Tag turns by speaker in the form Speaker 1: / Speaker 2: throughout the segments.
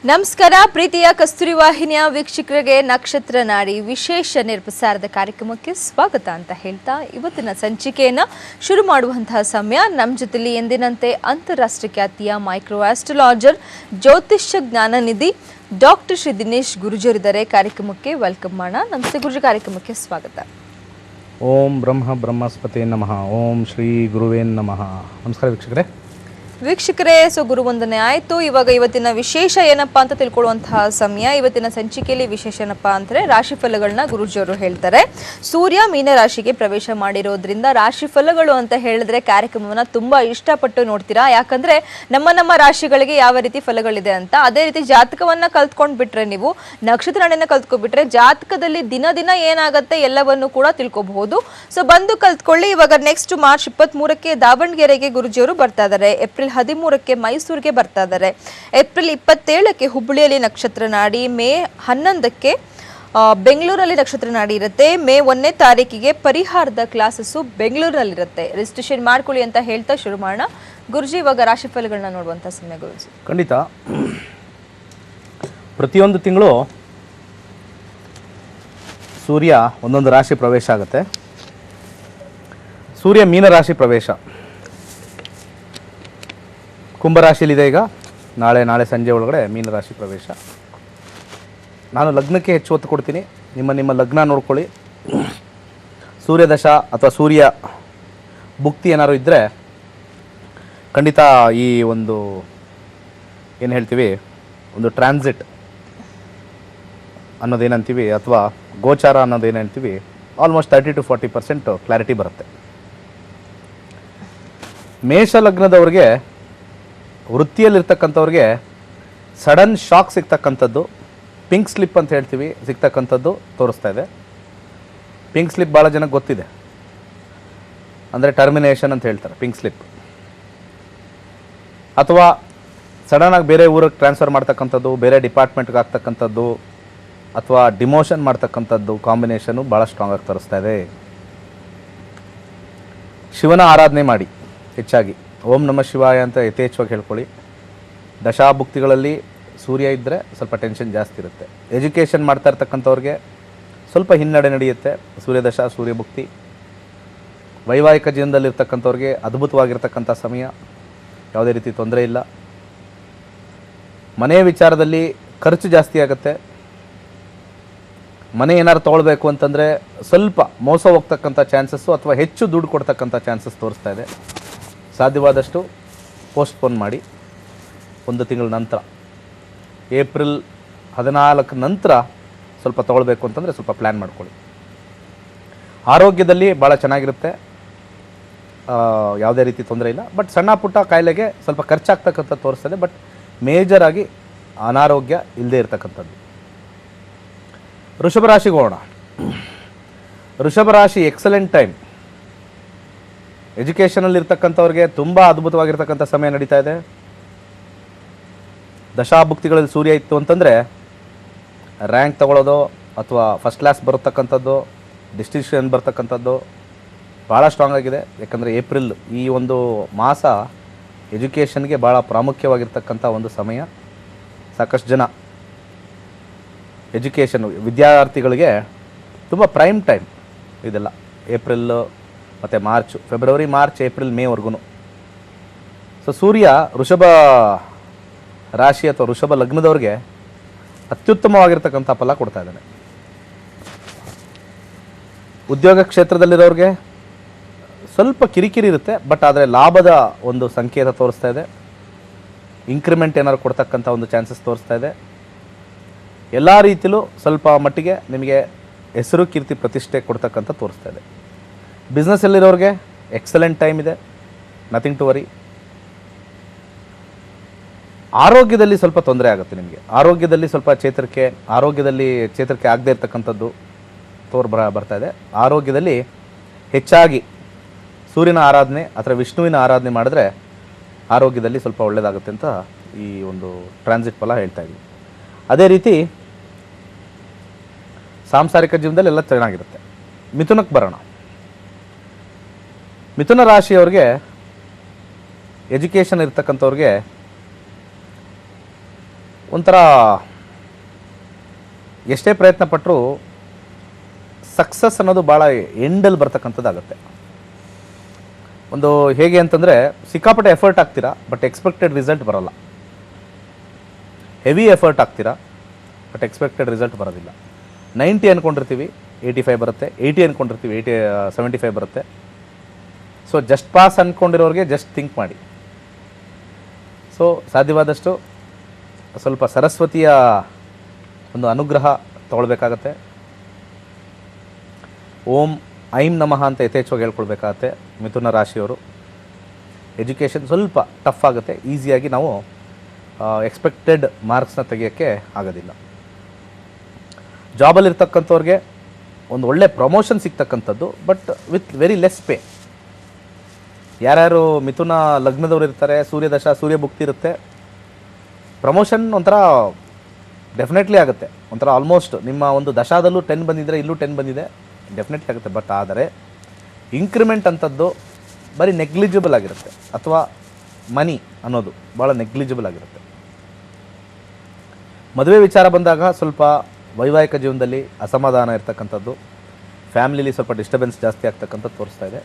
Speaker 1: ನಮಸ್ಕಾರ ಪ್ರೀತಿಯ ಕಸ್ತೂರಿ ವಾಹಿನಿಯ ವೀಕ್ಷಕರಿಗೆ ನಕ್ಷತ್ರ ನಾಡಿ ವಿಶೇಷ ನೇರಪ್ರಸಾರದ ಕಾರ್ಯಕ್ರಮಕ್ಕೆ ಸ್ವಾಗತ ಅಂತ ಹೇಳ್ತಾ ಇವತ್ತಿನ ಸಂಚಿಕೆಯನ್ನು ಶುರು ಮಾಡುವಂತಹ ಸಮಯ. ನಮ್ಮ ಜೊತೆಲಿ ಎಂದಿನಂತೆ ಅಂತಾರಾಷ್ಟ್ರೀಯ ಖ್ಯಾತಿಯ ಮೈಕ್ರೋ ಆಸ್ಟ್ರಾಲಜರ್ ಜ್ಯೋತಿಷ್ಯ ಜ್ಞಾನನಿಧಿ ಡಾಕ್ಟರ್ ಶ್ರೀ ದಿನೇಶ್ ಗುರುಜಿಯವರಿದ್ದಾರೆ. ಕಾರ್ಯಕ್ರಮಕ್ಕೆ ವೆಲ್ಕಮ್ ಮಾಡೋಣ. ನಮಸ್ತೆ ಗುರುಜಿ, ಕಾರ್ಯಕ್ರಮಕ್ಕೆ ಸ್ವಾಗತ.
Speaker 2: ಓಂ ಬ್ರಹ್ಮಸ್ಪತಿ ನಮಃ. ಓಂ ಶ್ರೀ ಗುರುವೇನ್ ನಮಃ. ನಮಸ್ಕಾರ
Speaker 1: ವೀಕ್ಷಕರೇ, ಗುರು ವಂದನೆ ಆಯಿತು. ಇವತ್ತಿನ ವಿಶೇಷ ಏನಪ್ಪ ಅಂತ ತಿಳ್ಕೊಳ್ಳುವಂತಹ ಸಮಯ. ಇವತ್ತಿನ ಸಂಚಿಕೆಯಲ್ಲಿ ವಿಶೇಷ ಏನಪ್ಪಾ ಅಂದರೆ ರಾಶಿಫಲಗಳನ್ನ ಗುರುಜಿಯವರು ಹೇಳ್ತಾರೆ. ಸೂರ್ಯ ಮೀನ ರಾಶಿಗೆ ಪ್ರವೇಶ ಮಾಡಿರೋದ್ರಿಂದ ರಾಶಿಫಲಗಳು ಅಂತ ಹೇಳಿದ್ರೆ ಕಾರ್ಯಕ್ರಮವನ್ನ ತುಂಬಾ ಇಷ್ಟಪಟ್ಟು ನೋಡ್ತೀರಾ. ಯಾಕಂದ್ರೆ ನಮ್ಮ ರಾಶಿಗಳಿಗೆ ಯಾವ ರೀತಿ ಫಲಗಳಿದೆ ಅಂತ, ಅದೇ ರೀತಿ ಜಾತಕವನ್ನ ಕಲ್ತ್ಕೊಂಡ್ ಬಿಟ್ರೆ, ನೀವು ನಕ್ಷತ್ರ ನಾಡಿನ ಕಲ್ತ್ಕೊಂಡ್ಬಿಟ್ರೆ ಜಾತಕದಲ್ಲಿ ದಿನ ಏನಾಗತ್ತೆ ಎಲ್ಲವನ್ನು ಕೂಡ ತಿಳ್ಕೊಬಹುದು. ಬಂದು ಕಲ್ತ್ಕೊಳ್ಳಿ. ಇವಾಗ ನೆಕ್ಸ್ಟ್ ಮಾರ್ಚ್ 23ಕ್ಕೆ ದಾವಣಗೆರೆಗೆ ಗುರುಜಿಯವರು ಬರ್ತಾ ಇದ್ದಾರೆ. ಏಪ್ರಿಲ್ 13ಕ್ಕೆ ಮೈಸೂರಿಗೆ ಬರ್ತಾ ಇದ್ದಾರೆ. ಏಪ್ರಿಲ್ 27ಕ್ಕೆ ಹುಬ್ಬಳ್ಳಿಯಲ್ಲಿ ನಕ್ಷತ್ರ ನಾಡಿ, ಮೇ 11ಕ್ಕೆ ಬೆಂಗಳೂರಲ್ಲಿ ನಕ್ಷತ್ರ ನಾಡಿ ಇರುತ್ತೆ. ಮೇ 1ನೇ ತಾರೀಕಿಗೆ ಪರಿಹಾರದ ಕ್ಲಾಸಸ್ಸು ಬೆಂಗಳೂರಿನಲ್ಲಿರುತ್ತೆ. ರಿಜಿಸ್ಟ್ರೇಷನ್ ಮಾಡ್ಕೊಳ್ಳಿ ಅಂತ ಹೇಳ್ತಾ ಶುರು ಮಾಡೋಣ. ಗುರುಜಿ, ಇವಾಗ ರಾಶಿಫಲಗಳನ್ನ ನೋಡುವಂಥ ಸಮಯ ಗುರುಜಿ.
Speaker 2: ಖಂಡಿತ. ಪ್ರತಿಯೊಂದು ತಿಂಗಳು ಸೂರ್ಯ ಒಂದೊಂದು ರಾಶಿ ಪ್ರವೇಶ ಆಗುತ್ತೆ. ಸೂರ್ಯ ಮೀನ ರಾಶಿ ಪ್ರವೇಶ ಕುಂಭರಾಶಿಯಲ್ಲಿದೆ. ಈಗ ನಾಳೆ ಸಂಜೆ ಒಳಗಡೆ ಮೀನರಾಶಿ ಪ್ರವೇಶ. ನಾನು ಲಗ್ನಕ್ಕೆ ಹೆಚ್ಚು ಒತ್ತು ಕೊಡ್ತೀನಿ. ನಿಮ್ಮ ಲಗ್ನ ನೋಡ್ಕೊಳ್ಳಿ. ಸೂರ್ಯದಶ ಅಥವಾ ಸೂರ್ಯ ಭುಕ್ತಿ ಏನಾದ್ರು ಇದ್ದರೆ ಖಂಡಿತ ಈ ಒಂದು ಏನು ಹೇಳ್ತೀವಿ, ಒಂದು ಟ್ರಾನ್ಸಿಟ್ ಅನ್ನೋದೇನಂತೀವಿ ಅಥವಾ ಗೋಚಾರ ಅನ್ನೋದೇನು ಹೇಳ್ತೀವಿ, ಆಲ್ಮೋಸ್ಟ್ 30 to 40% ಕ್ಲಾರಿಟಿ ಬರುತ್ತೆ. ಮೇಷ ಲಗ್ನದವ್ರಿಗೆ, ವೃತ್ತಿಯಲ್ಲಿರ್ತಕ್ಕಂಥವ್ರಿಗೆ ಸಡನ್ ಶಾಕ್ ಸಿಗ್ತಕ್ಕಂಥದ್ದು, ಪಿಂಕ್ ಸ್ಲಿಪ್ ಅಂತ ಹೇಳ್ತೀವಿ, ಸಿಗ್ತಕ್ಕಂಥದ್ದು ತೋರಿಸ್ತಾ ಇದೆ. ಪಿಂಕ್ ಸ್ಲಿಪ್ ಭಾಳ ಜನಕ್ಕೆ ಗೊತ್ತಿದೆ. ಅಂದರೆ ಟರ್ಮಿನೇಷನ್ ಅಂತ ಹೇಳ್ತಾರೆ ಪಿಂಕ್ ಸ್ಲಿಪ್. ಅಥವಾ ಸಡನ್ನಾಗಿ ಬೇರೆ ಊರಿಗೆ ಟ್ರಾನ್ಸ್ಫರ್ ಮಾಡ್ತಕ್ಕಂಥದ್ದು, ಬೇರೆ ಡಿಪಾರ್ಟ್ಮೆಂಟ್ಗೆ ಆಗ್ತಕ್ಕಂಥದ್ದು, ಅಥವಾ ಡಿಮೋಷನ್ ಮಾಡ್ತಕ್ಕಂಥದ್ದು ಕಾಂಬಿನೇಷನು ಭಾಳ ಸ್ಟ್ರಾಂಗ್ ಆಗಿ ತೋರಿಸ್ತಾ ಇದೆ. ಶಿವನ ಆರಾಧನೆ ಮಾಡಿ ಹೆಚ್ಚಾಗಿ. ಓಂ ನಮಃ ಶಿವಾಯ ಅಂತ ಯಥೇಚ್ಛವಾಗಿ ಹೇಳ್ಕೊಳ್ಳಿ. ದಶಾಭುಕ್ತಿಗಳಲ್ಲಿ ಸೂರ್ಯ ಇದ್ದರೆ ಸ್ವಲ್ಪ ಟೆನ್ಷನ್ ಜಾಸ್ತಿ ಇರುತ್ತೆ. ಎಜುಕೇಷನ್ ಮಾಡ್ತಾ ಇರ್ತಕ್ಕಂಥವ್ರಿಗೆ ಸ್ವಲ್ಪ ಹಿನ್ನಡೆ ನಡೆಯುತ್ತೆ ಸೂರ್ಯದಶ ಸೂರ್ಯಭುಕ್ತಿ. ವೈವಾಹಿಕ ಜೀವನದಲ್ಲಿರ್ತಕ್ಕಂಥವ್ರಿಗೆ ಅದ್ಭುತವಾಗಿರ್ತಕ್ಕಂಥ ಸಮಯ, ಯಾವುದೇ ರೀತಿ ತೊಂದರೆ ಇಲ್ಲ. ಮನೆಯ ವಿಚಾರದಲ್ಲಿ ಖರ್ಚು ಜಾಸ್ತಿ ಆಗುತ್ತೆ. ಮನೆ ಏನಾದ್ರು ತೊಗೊಳ್ಬೇಕು ಅಂತಂದರೆ ಸ್ವಲ್ಪ ಮೋಸ ಹೋಗ್ತಕ್ಕಂಥ ಚಾನ್ಸಸ್ಸು ಅಥವಾ ಹೆಚ್ಚು ದುಡ್ಡು ಕೊಡ್ತಕ್ಕಂಥ ಚಾನ್ಸಸ್ ತೋರಿಸ್ತಾ ಇದೆ. ಸಾಧ್ಯವಾದಷ್ಟು ಪೋಸ್ಟ್ಪೋನ್ ಮಾಡಿ. ಒಂದು ತಿಂಗಳ ನಂತರ, ಏಪ್ರಿಲ್ 14 ನಂತರ ಸ್ವಲ್ಪ ತೊಗೊಳ್ಬೇಕು ಅಂತಂದರೆ ಸ್ವಲ್ಪ ಪ್ಲ್ಯಾನ್ ಮಾಡ್ಕೊಳ್ಳಿ. ಆರೋಗ್ಯದಲ್ಲಿ ಭಾಳ ಚೆನ್ನಾಗಿರುತ್ತೆ, ಯಾವುದೇ ರೀತಿ ತೊಂದರೆ ಇಲ್ಲ. ಬಟ್ ಸಣ್ಣ ಪುಟ್ಟ ಕಾಯಿಲೆಗೆ ಸ್ವಲ್ಪ ಖರ್ಚಾಗ್ತಕ್ಕಂಥ ತೋರಿಸ್ತದೆ. ಬಟ್ ಮೇಜರಾಗಿ ಅನಾರೋಗ್ಯ ಇಲ್ಲದೆ ಇರತಕ್ಕಂಥದ್ದು. ವೃಷಭ ರಾಶಿಗೆ ಹೋಗೋಣ. ವೃಷಭ ರಾಶಿ ಎಕ್ಸಲೆಂಟ್ ಟೈಮ್. ಎಜುಕೇಷನಲ್ಲಿರ್ತಕ್ಕಂಥವ್ರಿಗೆ ತುಂಬ ಅದ್ಭುತವಾಗಿರ್ತಕ್ಕಂಥ ಸಮಯ ನಡೀತಾ ಇದೆ. ದಶಾಭುಕ್ತಿಗಳಲ್ಲಿ ಸೂರ್ಯ ಇತ್ತು ಅಂತಂದರೆ ರ್ಯಾಂಕ್ ತಗೊಳ್ಳೋದು ಅಥವಾ ಫಸ್ಟ್ ಕ್ಲಾಸ್ ಬರತಕ್ಕಂಥದ್ದು, ಡಿಸ್ಟಿಂಕ್ಷನ್ ಬರ್ತಕ್ಕಂಥದ್ದು ಭಾಳ ಸ್ಟ್ರಾಂಗ್ ಆಗಿದೆ. ಯಾಕಂದರೆ ಏಪ್ರಿಲ್ ಈ ಒಂದು ಮಾಸ ಎಜುಕೇಷನ್ಗೆ ಭಾಳ ಪ್ರಾಮುಖ್ಯವಾಗಿರ್ತಕ್ಕಂಥ ಒಂದು ಸಮಯ. ಸಾಕಷ್ಟು ಜನ ಎಜುಕೇಷನ್ ವಿದ್ಯಾರ್ಥಿಗಳಿಗೆ ತುಂಬ ಪ್ರೈಮ್ ಟೈಮ್ ಇದೆಲ್ಲ. ಏಪ್ರಿಲ್ ಮತ್ತು ಮಾರ್ಚ್, ಫೆಬ್ರವರಿ, ಮಾರ್ಚ್, ಏಪ್ರಿಲ್, ಮೇವರೆಗೂ. ಸೂರ್ಯ ವೃಷಭ ರಾಶಿ ಅಥವಾ ವೃಷಭ ಲಗ್ನದವ್ರಿಗೆ ಅತ್ಯುತ್ತಮವಾಗಿರ್ತಕ್ಕಂಥ ಫಲ ಕೊಡ್ತಾ ಇದ್ದಾನೆ. ಉದ್ಯೋಗ ಕ್ಷೇತ್ರದಲ್ಲಿರೋರಿಗೆ ಸ್ವಲ್ಪ ಕಿರಿಕಿರಿ ಇರುತ್ತೆ, ಬಟ್ ಆದರೆ ಲಾಭದ ಒಂದು ಸಂಕೇತ ತೋರಿಸ್ತಾ ಇದೆ. ಇನ್ಕ್ರಿಮೆಂಟ್ ಏನಾದ್ರು ಕೊಡ್ತಕ್ಕಂಥ ಒಂದು ಚಾನ್ಸಸ್ ತೋರಿಸ್ತಾ ಇದೆ. ಎಲ್ಲ ರೀತಿಯಲ್ಲೂ ಸ್ವಲ್ಪ ಮಟ್ಟಿಗೆ ನಿಮಗೆ ಹೆಸರು, ಕೀರ್ತಿ, ಪ್ರತಿಷ್ಠೆ ಕೊಡ್ತಕ್ಕಂಥ ತೋರಿಸ್ತಾ ಇದೆ. ಬಿಸ್ನೆಸ್ಸಲ್ಲಿರೋರಿಗೆ ಎಕ್ಸಲೆಂಟ್ ಟೈಮ್ ಇದೆ, ನಥಿಂಗ್ ಟು ವರಿ. ಆರೋಗ್ಯದಲ್ಲಿ ಸ್ವಲ್ಪ ತೊಂದರೆ ಆಗುತ್ತೆ ನಿಮಗೆ. ಆರೋಗ್ಯದಲ್ಲಿ ಸ್ವಲ್ಪ ಆರೋಗ್ಯದಲ್ಲಿ ಚೇತರಿಕೆ ಆಗದೇ ಇರತಕ್ಕಂಥದ್ದು ಬರ್ತಾ ಇದೆ. ಆರೋಗ್ಯದಲ್ಲಿ ಹೆಚ್ಚಾಗಿ ಸೂರ್ಯನ ಆರಾಧನೆ ಅಥವಾ ವಿಷ್ಣುವಿನ ಆರಾಧನೆ ಮಾಡಿದ್ರೆ ಆರೋಗ್ಯದಲ್ಲಿ ಸ್ವಲ್ಪ ಒಳ್ಳೆಯದಾಗುತ್ತೆ ಅಂತ ಈ ಒಂದು ಟ್ರಾನ್ಸಿಟ್ ಫಲ ಹೇಳ್ತಾ ಇದ್ದೀವಿ. ಅದೇ ರೀತಿ ಸಾಂಸಾರಿಕ ಜೀವನದಲ್ಲಿ ಎಲ್ಲ ಚೆನ್ನಾಗಿರುತ್ತೆ. ಮಿಥುನಕ್ಕೆ ಬರೋಣ. ಮಿಥುನ ರಾಶಿಯವ್ರಿಗೆ, ಎಜುಕೇಷನ್ ಇರ್ತಕ್ಕಂಥವ್ರಿಗೆ ಒಂಥರ ಎಷ್ಟೇ ಪ್ರಯತ್ನ ಪಟ್ಟರೂ ಸಕ್ಸಸ್ ಅನ್ನೋದು ಭಾಳ ಎಂಡಲ್ಲಿ ಬರ್ತಕ್ಕಂಥದ್ದಾಗುತ್ತೆ. ಒಂದು ಹೇಗೆ ಅಂತಂದರೆ ಸಿಕ್ಕಾಪಟ್ಟೆ ಎಫರ್ಟ್ ಹಾಕ್ತೀರಾ ಬಟ್ ಎಕ್ಸ್ಪೆಕ್ಟೆಡ್ ರಿಸಲ್ಟ್ ಬರೋಲ್ಲ. ಹೆವಿ ಎಫರ್ಟ್ ಹಾಕ್ತೀರಾ ಬಟ್ ಎಕ್ಸ್ಪೆಕ್ಟೆಡ್ ರಿಸಲ್ಟ್ ಬರೋದಿಲ್ಲ. 90 ಅಂದ್ಕೊಂಡಿರ್ತೀವಿ 85 ಬರುತ್ತೆ, 80 ಅಂದ್ಕೊಂಡಿರ್ತೀವಿ 75 ಬರುತ್ತೆ. ಸೊ ಜಸ್ಟ್ ಪಾಸ್ ಅಂದ್ಕೊಂಡಿರೋರಿಗೆ ಜಸ್ಟ್ ಥಿಂಕ್ ಮಾಡಿ. ಸೊ ಸಾಧ್ಯವಾದಷ್ಟು ಸ್ವಲ್ಪ ಸರಸ್ವತಿಯ ಒಂದು ಅನುಗ್ರಹ ತಗೊಳ್ಬೇಕಾಗತ್ತೆ. ಓಂ ಐಂ ನಮಃ ಅಂತ ಯಥೇಚ್ಛವಾಗಿ ಹೇಳ್ಕೊಳ್ಬೇಕಾಗತ್ತೆ. ಮಿಥುನ ರಾಶಿಯವರು ಎಜುಕೇಷನ್ ಸ್ವಲ್ಪ ಟಫ್ ಆಗುತ್ತೆ, ಈಸಿಯಾಗಿ ನಾವು ಎಕ್ಸ್ಪೆಕ್ಟೆಡ್ ಮಾರ್ಕ್ಸ್ನ ತೆಗಿಯೋಕ್ಕೆ ಆಗೋದಿಲ್ಲ. ಜಾಬಲ್ಲಿರ್ತಕ್ಕಂಥವ್ರಿಗೆ ಒಂದು ಒಳ್ಳೆ ಪ್ರಮೋಷನ್ ಸಿಗ್ತಕ್ಕಂಥದ್ದು, but with very less pay. ಯಾರ್ಯಾರು ಮಿಥುನ ಲಗ್ನದವ್ರು ಇರ್ತಾರೆ, ಸೂರ್ಯದಶ ಸೂರ್ಯ ಭುಕ್ತಿ ಇರುತ್ತೆ, ಪ್ರಮೋಷನ್ ಒಂಥರ ಡೆಫಿನೆಟ್ಲಿ ಆಗುತ್ತೆ. ಒಂಥರ ಆಲ್ಮೋಸ್ಟ್ ನಿಮ್ಮ ಒಂದು ದಶಾದಲ್ಲೂ 10 ಬಂದಿದ್ದರೆ ಇಲ್ಲೂ 10 ಬಂದಿದೆ, ಡೆಫಿನೆಟ್ಲಿ ಆಗುತ್ತೆ. ಬಟ್ ಆದರೆ ಇಂಕ್ರಿಮೆಂಟ್ ಅಂಥದ್ದು ಬರೀ ನೆಗ್ಲಿಜಿಬಲ್ ಆಗಿರುತ್ತೆ, ಅಥವಾ ಮನಿ ಅನ್ನೋದು ಭಾಳ ನೆಗ್ಲಿಜಿಬಲ್ ಆಗಿರುತ್ತೆ. ಮದುವೆ ವಿಚಾರ ಬಂದಾಗ ಸ್ವಲ್ಪ ವೈವಾಹಿಕ ಜೀವನದಲ್ಲಿ ಅಸಮಾಧಾನ ಇರ್ತಕ್ಕಂಥದ್ದು, ಫ್ಯಾಮಿಲಿಲಿ ಸ್ವಲ್ಪ ಡಿಸ್ಟರ್ಬೆನ್ಸ್ ಜಾಸ್ತಿ ಆಗ್ತಕ್ಕಂಥದ್ದು ತೋರಿಸ್ತಾ ಇದೆ.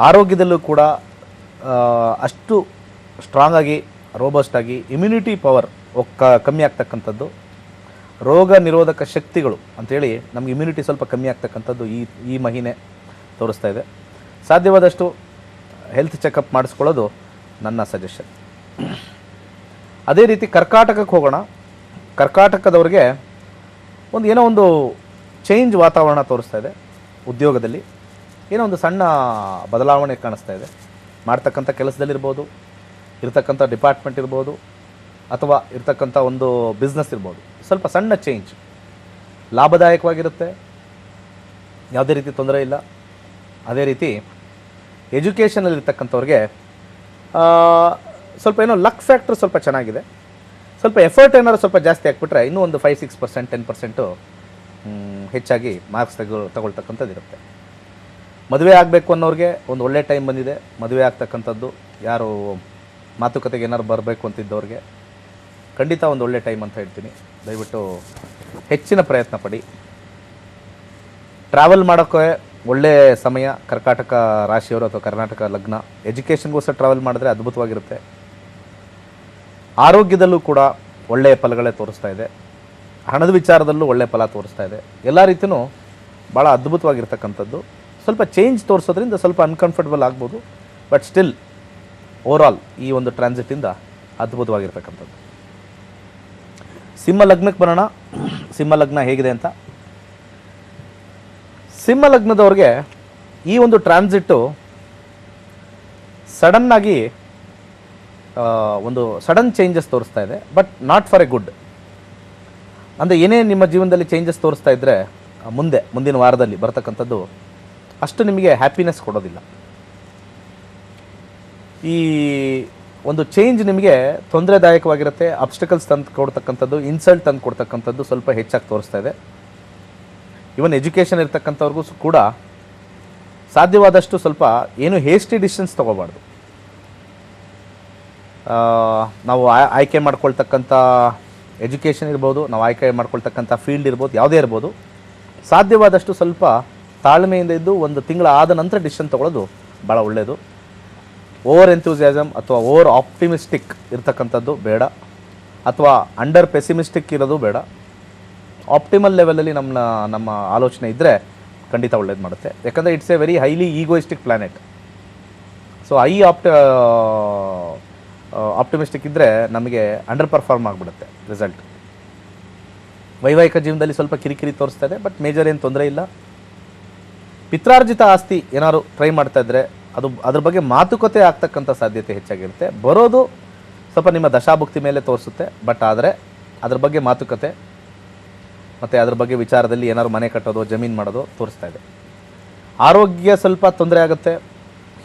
Speaker 2: ಆರೋಗ್ಯದಲ್ಲೂ ಕೂಡ ಅಷ್ಟು ಸ್ಟ್ರಾಂಗ್ ಆಗಿ ರೋಬಸ್ಟ್ ಆಗಿ ಇಮ್ಯುನಿಟಿ ಪವರ್ ಕಮ್ಮಿ ಆಗ್ತಕ್ಕಂಥದ್ದು, ರೋಗ ನಿರೋಧಕ ಶಕ್ತಿಗಳು ಅಂಥೇಳಿ ನಮ್ಗೆ ಇಮ್ಯುನಿಟಿ ಸ್ವಲ್ಪ ಕಮ್ಮಿ ಆಗ್ತಕ್ಕಂಥದ್ದು ಈ ಮಹಿನೆ ತೋರಿಸ್ತಾ ಇದೆ. ಸಾಧ್ಯವಾದಷ್ಟು ಹೆಲ್ತ್ ಚೆಕಪ್ ಮಾಡಿಸ್ಕೊಳ್ಳೋದು ನನ್ನ ಸಜೆಷನ್. ಅದೇ ರೀತಿ ಕರ್ಕಾಟಕಕ್ಕೆ ಹೋಗೋಣ. ಕರ್ಕಾಟಕದವ್ರಿಗೆ ಏನೋ ಒಂದು ಚೇಂಜ್ ವಾತಾವರಣ ತೋರಿಸ್ತಾ ಇದೆ. ಉದ್ಯೋಗದಲ್ಲಿ ಏನೋ ಒಂದು ಸಣ್ಣ ಬದಲಾವಣೆ ಕಾಣಿಸ್ತಾ ಇದೆ. ಮಾಡ್ತಕ್ಕಂಥ ಕೆಲಸದಲ್ಲಿರ್ಬೋದು, ಇರ್ತಕ್ಕಂಥ ಡಿಪಾರ್ಟ್ಮೆಂಟ್ ಇರ್ಬೋದು, ಅಥವಾ ಇರ್ತಕ್ಕಂಥ ಒಂದು ಬಿಸ್ನೆಸ್ ಇರ್ಬೋದು, ಸ್ವಲ್ಪ ಸಣ್ಣ ಚೇಂಜ್ ಲಾಭದಾಯಕವಾಗಿರುತ್ತೆ, ಯಾವುದೇ ರೀತಿ ತೊಂದರೆ ಇಲ್ಲ. ಅದೇ ರೀತಿ ಎಜುಕೇಷನಲ್ಲಿರ್ತಕ್ಕಂಥವ್ರಿಗೆ ಸ್ವಲ್ಪ ಏನೋ ಲಕ್ ಫ್ಯಾಕ್ಟ್ರ್ ಸ್ವಲ್ಪ ಚೆನ್ನಾಗಿದೆ. ಸ್ವಲ್ಪ ಎಫರ್ಟ್ ಏನಾದ್ರು ಸ್ವಲ್ಪ ಜಾಸ್ತಿ ಹಾಕ್ಬಿಟ್ರೆ ಇನ್ನೂ ಒಂದು 5-6%, 10% ಹೆಚ್ಚಾಗಿ ಮಾರ್ಕ್ಸ್ ತಗೊಳ್ತಕ್ಕಂಥದ್ದು ಇರುತ್ತೆ. ಮದುವೆ ಆಗಬೇಕು ಅನ್ನೋರಿಗೆ ಒಂದು ಒಳ್ಳೆ ಟೈಮ್ ಬಂದಿದೆ. ಮದುವೆ ಆಗ್ತಕ್ಕಂಥದ್ದು, ಯಾರು ಮಾತುಕತೆಗೆ ಏನಾದ್ರು ಬರಬೇಕು ಅಂತಿದ್ದವ್ರಿಗೆ ಖಂಡಿತ ಒಂದು ಒಳ್ಳೆ ಟೈಮ್ ಅಂತ ಹೇಳ್ತೀನಿ. ದಯವಿಟ್ಟು ಹೆಚ್ಚಿನ ಪ್ರಯತ್ನ ಪಡಿ. ಟ್ರಾವೆಲ್ ಮಾಡೋಕ್ಕೆ ಒಳ್ಳೆ ಸಮಯ ಕರ್ಕಾಟಕ ರಾಶಿಯವರು ಅಥವಾ ಕರ್ನಾಟಕ ಲಗ್ನ. ಎಜುಕೇಷನ್ಗೋಸ್ಕರ ಟ್ರಾವೆಲ್ ಮಾಡಿದ್ರೆ ಅದ್ಭುತವಾಗಿರುತ್ತೆ. ಆರೋಗ್ಯದಲ್ಲೂ ಕೂಡ ಒಳ್ಳೆಯ ಫಲಗಳೇ ತೋರಿಸ್ತಾ ಇದೆ. ಹಣದ ವಿಚಾರದಲ್ಲೂ ಒಳ್ಳೆಯ ಫಲ ತೋರಿಸ್ತಾ ಇದೆ. ಎಲ್ಲ ರೀತಿಯೂ ಭಾಳ ಅದ್ಭುತವಾಗಿರ್ತಕ್ಕಂಥದ್ದು. ಸ್ವಲ್ಪ ಚೇಂಜ್ ತೋರಿಸೋದ್ರಿಂದ ಸ್ವಲ್ಪ ಅನ್ಕಂಫರ್ಟಬಲ್ ಆಗ್ಬೋದು, ಬಟ್ ಸ್ಟಿಲ್ ಓವರಾಲ್ ಈ ಒಂದು ಟ್ರಾನ್ಸಿಟಿಂದ ಅದ್ಭುತವಾಗಿರ್ತಕ್ಕಂಥದ್ದು. ಸಿಂಹ ಲಗ್ನಕ್ಕೆ ಬರೋಣ. ಸಿಂಹ ಲಗ್ನ ಹೇಗಿದೆ ಅಂತ. ಸಿಂಹ ಲಗ್ನದವ್ರಿಗೆ ಈ ಒಂದು ಟ್ರಾನ್ಸಿಟ್ಟು ಸಡನ್ನಾಗಿ ಒಂದು ಸಡನ್ ಚೇಂಜಸ್ ತೋರಿಸ್ತಾ ಇದೆ, but not for A good. ಅಂದರೆ ಏನೇ ನಿಮ್ಮ ಜೀವನದಲ್ಲಿ ಚೇಂಜಸ್ ತೋರಿಸ್ತಾ ಇದ್ದರೆ ಮುಂದಿನ ವಾರದಲ್ಲಿ ಬರ್ತಕ್ಕಂಥದ್ದು ಅಷ್ಟು ನಿಮಗೆ ಹ್ಯಾಪಿನೆಸ್ ಕೊಡೋದಿಲ್ಲ. ಈ ಒಂದು ಚೇಂಜ್ ನಿಮಗೆ ತೊಂದರೆದಾಯಕವಾಗಿರುತ್ತೆ. ಅಬ್ಸ್ಟಿಕಲ್ಸ್ ತಂದು ಕೊಡ್ತಕ್ಕಂಥದ್ದು, ಇನ್ಸಲ್ಟ್ ತಂದು ಕೊಡ್ತಕ್ಕಂಥದ್ದು ಸ್ವಲ್ಪ ಹೆಚ್ಚಾಗಿ ತೋರಿಸ್ತಾ ಇದೆ. ಇವನ್ ಎಜುಕೇಷನ್ ಇರ್ತಕ್ಕಂಥವ್ರಿಗೂ ಕೂಡ ಸಾಧ್ಯವಾದಷ್ಟು ಸ್ವಲ್ಪ ಏನು ಹೇಸ್ಟಿ ಡಿಸಿಷನ್ಸ್ ತೊಗೋಬಾರ್ದು. ನಾವು ಆಯ್ಕೆ ಮಾಡ್ಕೊಳ್ತಕ್ಕಂಥ ಎಜುಕೇಷನ್ ಇರ್ಬೋದು, ನಾವು ಆಯ್ಕೆ ಮಾಡ್ಕೊಳ್ತಕ್ಕಂಥ ಫೀಲ್ಡ್ ಇರ್ಬೋದು, ಯಾವುದೇ ಇರ್ಬೋದು, ಸಾಧ್ಯವಾದಷ್ಟು ಸ್ವಲ್ಪ ತಾಳ್ಮೆಯಿಂದ ಇದ್ದು ಒಂದು ತಿಂಗಳ ಆದ ನಂತರ ಡಿಸಿಷನ್ ತೊಗೊಳ್ಳೋದು ಭಾಳ ಒಳ್ಳೆಯದು. ಓವರ್ ಎಂಥೂಸಿಯಾಸಮ್ ಅಥವಾ ಓವರ್ ಆಪ್ಟಿಮಿಸ್ಟಿಕ್ ಇರ್ತಕ್ಕಂಥದ್ದು ಬೇಡ, ಅಥವಾ ಅಂಡರ್ ಪೆಸಿಮಿಸ್ಟಿಕ್ ಇರೋದು ಬೇಡ. ಆಪ್ಟಿಮಲ್ ಲೆವೆಲಲ್ಲಿ ನಮ್ಮ ಆಲೋಚನೆ ಇದ್ದರೆ ಖಂಡಿತ ಒಳ್ಳೇದು ಮಾಡುತ್ತೆ. ಯಾಕಂದರೆ it's A very highly egoistic planet. So optimistic ಇದ್ದರೆ ನಮಗೆ ಅಂಡರ್ ಪರ್ಫಾರ್ಮ್ ಆಗಿಬಿಡುತ್ತೆ ರಿಸಲ್ಟ್. ವೈವಾಹಿಕ ಜೀವನದಲ್ಲಿ ಸ್ವಲ್ಪ ಕಿರಿಕಿರಿ ತೋರಿಸ್ತಾ ಇದೆ, ಬಟ್ ಮೇಜರ್ ಏನು ತೊಂದರೆ ಇಲ್ಲ. ಪಿತ್ರಾರ್ಜಿತ ಆಸ್ತಿ ಏನಾದ್ರು ಟ್ರೈ ಮಾಡ್ತಾ ಇದ್ದರೆ ಅದ್ರ ಬಗ್ಗೆ ಮಾತುಕತೆ ಆಗ್ತಕ್ಕಂಥ ಸಾಧ್ಯತೆ ಹೆಚ್ಚಾಗಿರುತ್ತೆ. ಬರೋದು ಸ್ವಲ್ಪ ನಿಮ್ಮ ದಶಾಭುಕ್ತಿ ಮೇಲೆ ತೋರಿಸುತ್ತೆ, ಬಟ್ ಆದರೆ ಅದ್ರ ಬಗ್ಗೆ ಮಾತುಕತೆ ಮತ್ತು ಅದ್ರ ಬಗ್ಗೆ ವಿಚಾರದಲ್ಲಿ ಏನಾದ್ರು ಮನೆ ಕಟ್ಟೋದು, ಜಮೀನು ಮಾಡೋದು ತೋರಿಸ್ತಾ ಇದೆ. ಆರೋಗ್ಯ ಸ್ವಲ್ಪ ತೊಂದರೆ ಆಗುತ್ತೆ.